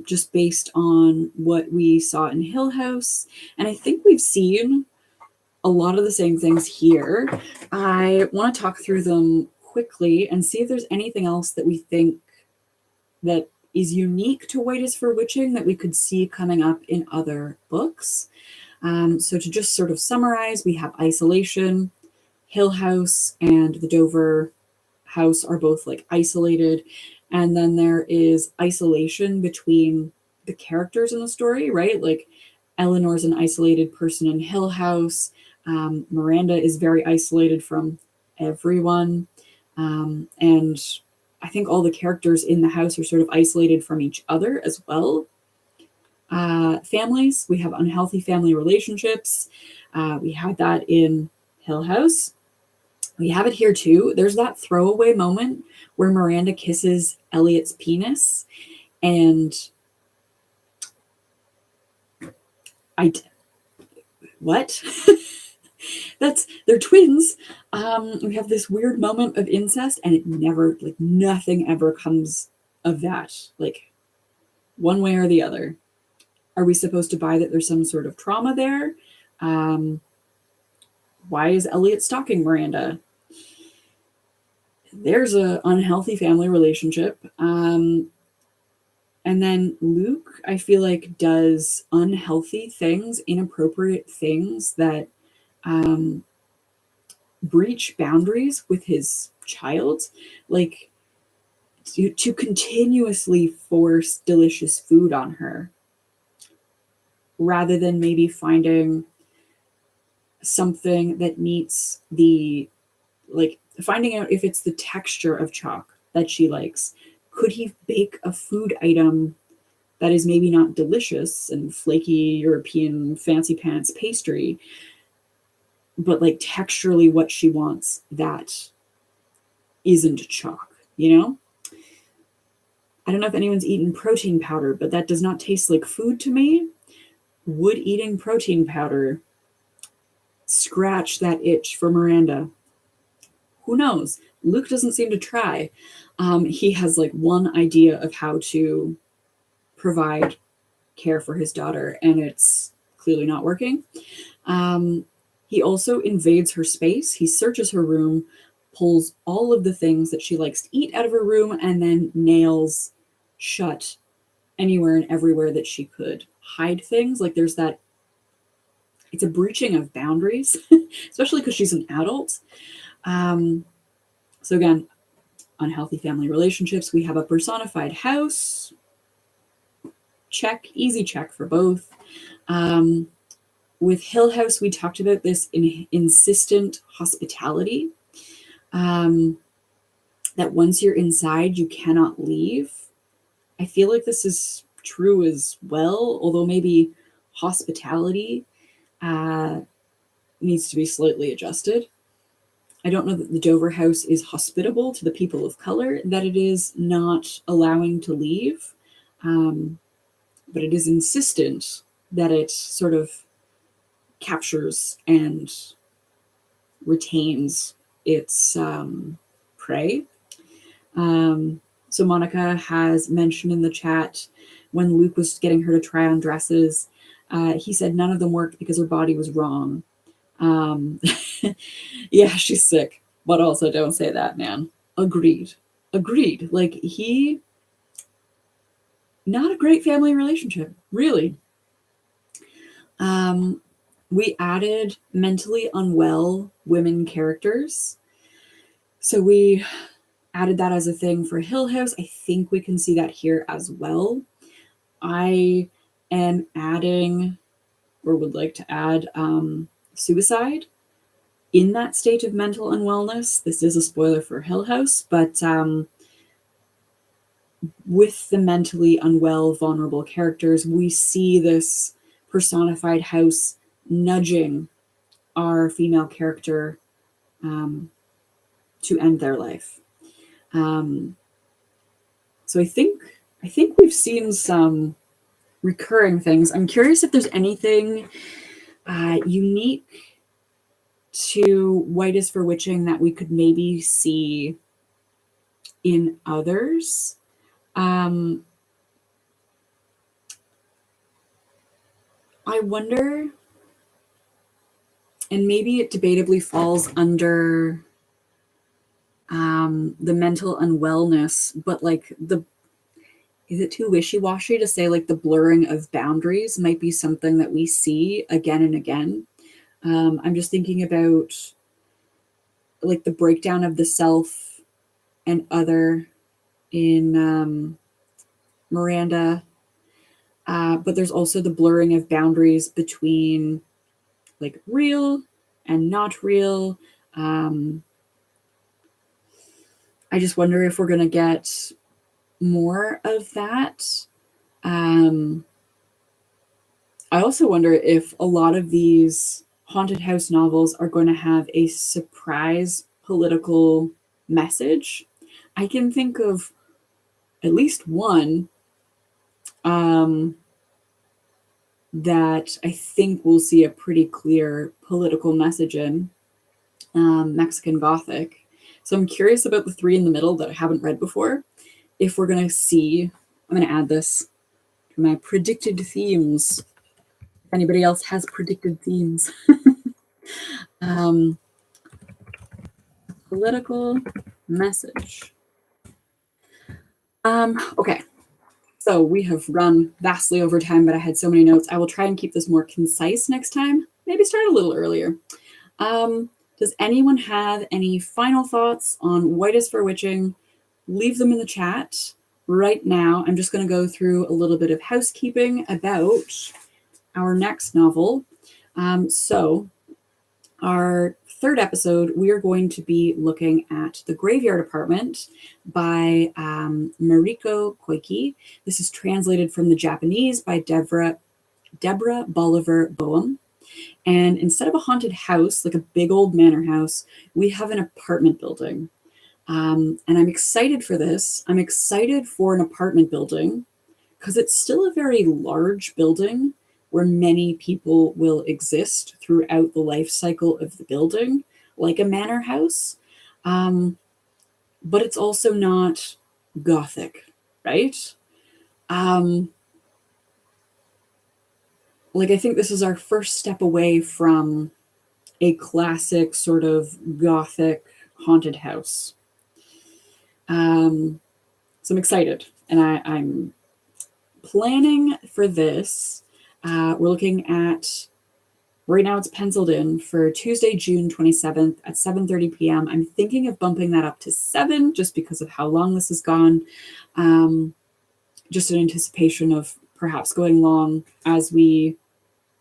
just based on what we saw in Hill House. And I think we've seen a lot of the same things here. I want to talk through them quickly and see if there's anything else that we think that is unique to White is for Witching that we could see coming up in other books. So to just sort of summarize, we have Isolation, Hill House, and the Dover House are both like isolated. And then there is isolation between the characters in the story, right? Like Eleanor's an isolated person in Hill House. Miranda is very isolated from everyone. And I think all the characters in the house are sort of isolated from each other as well. Families, we have unhealthy family relationships. We had that in Hill House. We have it here too. There's that throwaway moment where Miranda kisses Elliot's penis, and what? They're twins. We have this weird moment of incest, and it never, like, nothing ever comes of that, like, one way or the other. Are we supposed to buy that there's some sort of trauma there? Why is Elliot stalking Miranda? There's an unhealthy family relationship. And then Luke, I feel like, does unhealthy things, inappropriate things that breach boundaries with his child, like to continuously force delicious food on her, rather than maybe finding something that meets the, like, finding out if it's the texture of chalk that she likes. Could he bake a food item that is maybe not delicious and flaky European fancy pants pastry, but like texturally what she wants that isn't chalk, you know? I don't know if anyone's eaten protein powder, but that does not taste like food to me. Would eating protein powder scratch that itch for Miranda? Who knows? Luke doesn't seem to try. He has like one idea of how to provide care for his daughter, and it's clearly not working. He also invades her space. He searches her room, pulls all of the things that she likes to eat out of her room, and then nails shut anywhere and everywhere that she could hide things. Like, there's that, it's a breaching of boundaries, especially because she's an adult. So again, unhealthy family relationships. We have a personified house. Check, easy check for both. With Hill House, we talked about this insistent hospitality, that once you're inside, you cannot leave. I feel like this is true as well, although maybe hospitality needs to be slightly adjusted. I don't know that the Dover House is hospitable to the people of color, that it is not allowing to leave. but it is insistent that it sort of captures and retains its prey. So Monica has mentioned in the chat when Luke was getting her to try on dresses, he said none of them worked because her body was wrong. Yeah, she's sick, but also don't say that, man. Agreed. Like, not a great family relationship, really. We added mentally unwell women characters. So we added that as a thing for Hill House. I think we can see that here as well. I am adding, or would like to add, suicide in that state of mental unwellness. This is a spoiler for Hill House, but with the mentally unwell, vulnerable characters, we see this personified house nudging our female character to end their life. So I think we've seen some recurring things. I'm curious if there's anything unique to White is for Witching that we could maybe see in others. I wonder, and maybe it debatably falls under the mental unwellness, but like is it too wishy-washy to say like the blurring of boundaries might be something that we see again and again? I'm just thinking about like the breakdown of the self and other in Miranda, but there's also the blurring of boundaries between like real and not real. I just wonder if we're going to get more of that. I also wonder if a lot of these haunted house novels are going to have a surprise political message. I can think of at least one that I think we'll see a pretty clear political message in, Mexican Gothic. So I'm curious about the three in the middle that I haven't read before. If we're going to see, I'm going to add this to my predicted themes. If anybody else has predicted themes. Political message. Okay. So we have run vastly over time, but I had so many notes. I will try and keep this more concise next time. Maybe start a little earlier. Does anyone have any final thoughts on White is for Witching? Leave them in the chat right now. I'm just going to go through a little bit of housekeeping about our next novel. So our third episode, we are going to be looking at The Graveyard Apartment by Mariko Koike. This is translated from the Japanese by Deborah Bolivar Boehm. And instead of a haunted house, like a big old manor house, we have an apartment building. And I'm excited for this. I'm excited for an apartment building because it's still a very large building where many people will exist throughout the life cycle of the building, like a manor house. But it's also not Gothic, right? Like, I think this is our first step away from a classic sort of Gothic haunted house. So I'm excited, and I'm planning for this. We're looking at, right now it's penciled in for Tuesday, June 27th at 7:30 p.m. I'm thinking of bumping that up to 7 just because of how long this has gone. Just in anticipation of perhaps going long as we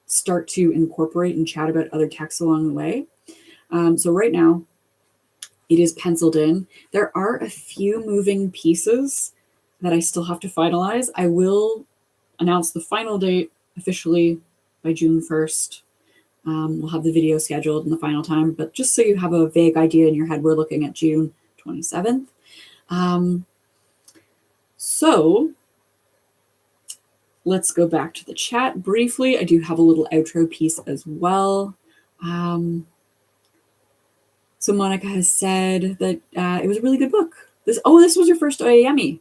start to incorporate and chat about other texts along the way. So right now it is penciled in. There are a few moving pieces that I still have to finalize. I will announce the final date officially by June 1st. We'll have the video scheduled in the final time, but just so you have a vague idea in your head, we're looking at June 27th. So let's go back to the chat briefly. I do have a little outro piece as well. So Monica has said that it was a really good book. This was your first Oyeyemi.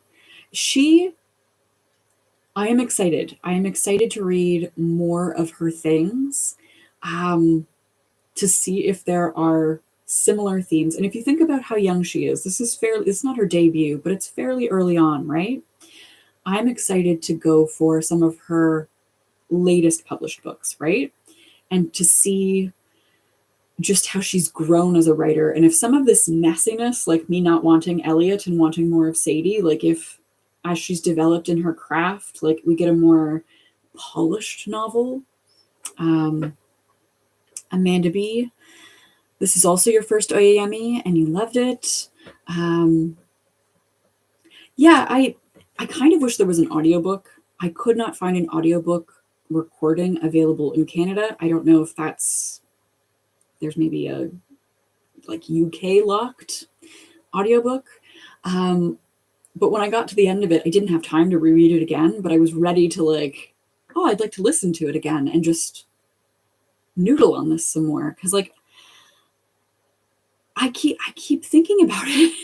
I am excited. I am excited to read more of her things, to see if there are similar themes. And if you think about how young she is, it's not her debut, but it's fairly early on, right? I'm excited to go for some of her latest published books, right? And to see just how she's grown as a writer. And if some of this messiness, like me not wanting Elliot and wanting more of Seji, like if as she's developed in her craft, like we get a more polished novel. Amanda B, this is also your first Oyeyemi and you loved it. Yeah, I kind of wish there was an audiobook. I could not find an audiobook recording available in Canada. I don't know if there's maybe a like UK locked audiobook. But when I got to the end of it, I didn't have time to reread it again, but I was ready to like, oh, I'd like to listen to it again and just noodle on this some more. Cause like I keep thinking about it.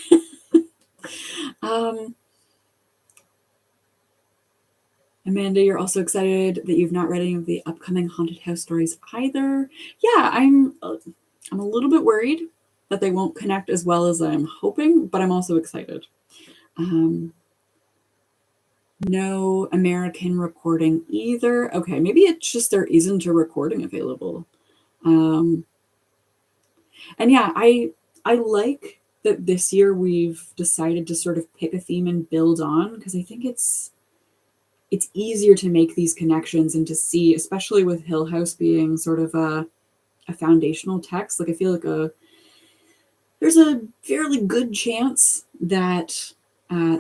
Amanda, you're also excited that you've not read any of the upcoming haunted house stories either. Yeah, I'm a little bit worried that they won't connect as well as I'm hoping, but I'm also excited. No American recording either. Okay, maybe it's just there isn't a recording available. And yeah, I like that this year we've decided to sort of pick a theme and build on, because I think it's easier to make these connections and to see, especially with Hill House being sort of a foundational text. Like I feel like there's a fairly good chance that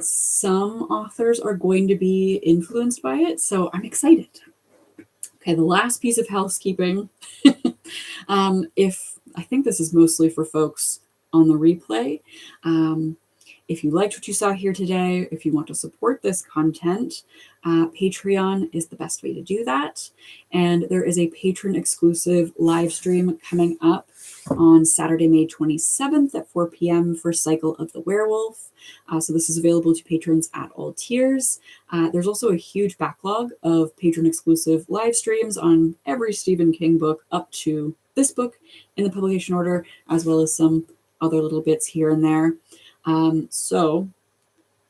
some authors are going to be influenced by it. So I'm excited. Okay, the last piece of housekeeping. If I think this is mostly for folks on the replay. If you liked what you saw here today, if you want to support this content, Patreon is the best way to do that. And there is a patron exclusive live stream coming up on Saturday, May 27th at 4 p.m. for Cycle of the Werewolf. So this is available to patrons at all tiers. There's also a huge backlog of patron exclusive live streams on every Stephen King book up to this book in the publication order, as well as some other little bits here and there. So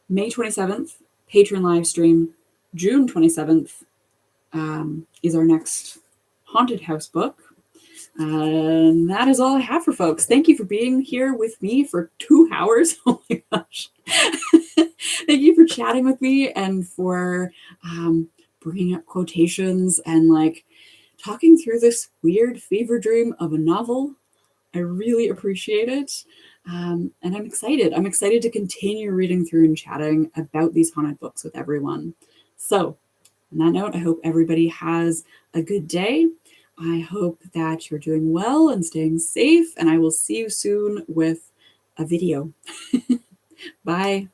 May 27th, patron live stream. June 27th is our next haunted house book. And that is all I have for folks. Thank you for being here with me for 2 hours. Oh my gosh. Thank you for chatting with me and for bringing up quotations and like talking through this weird fever dream of a novel. I really appreciate it. And I'm excited. I'm excited to continue reading through and chatting about these haunted books with everyone. So on that note, I hope everybody has a good day. I hope that you're doing well and staying safe, and I will see you soon with a video. Bye.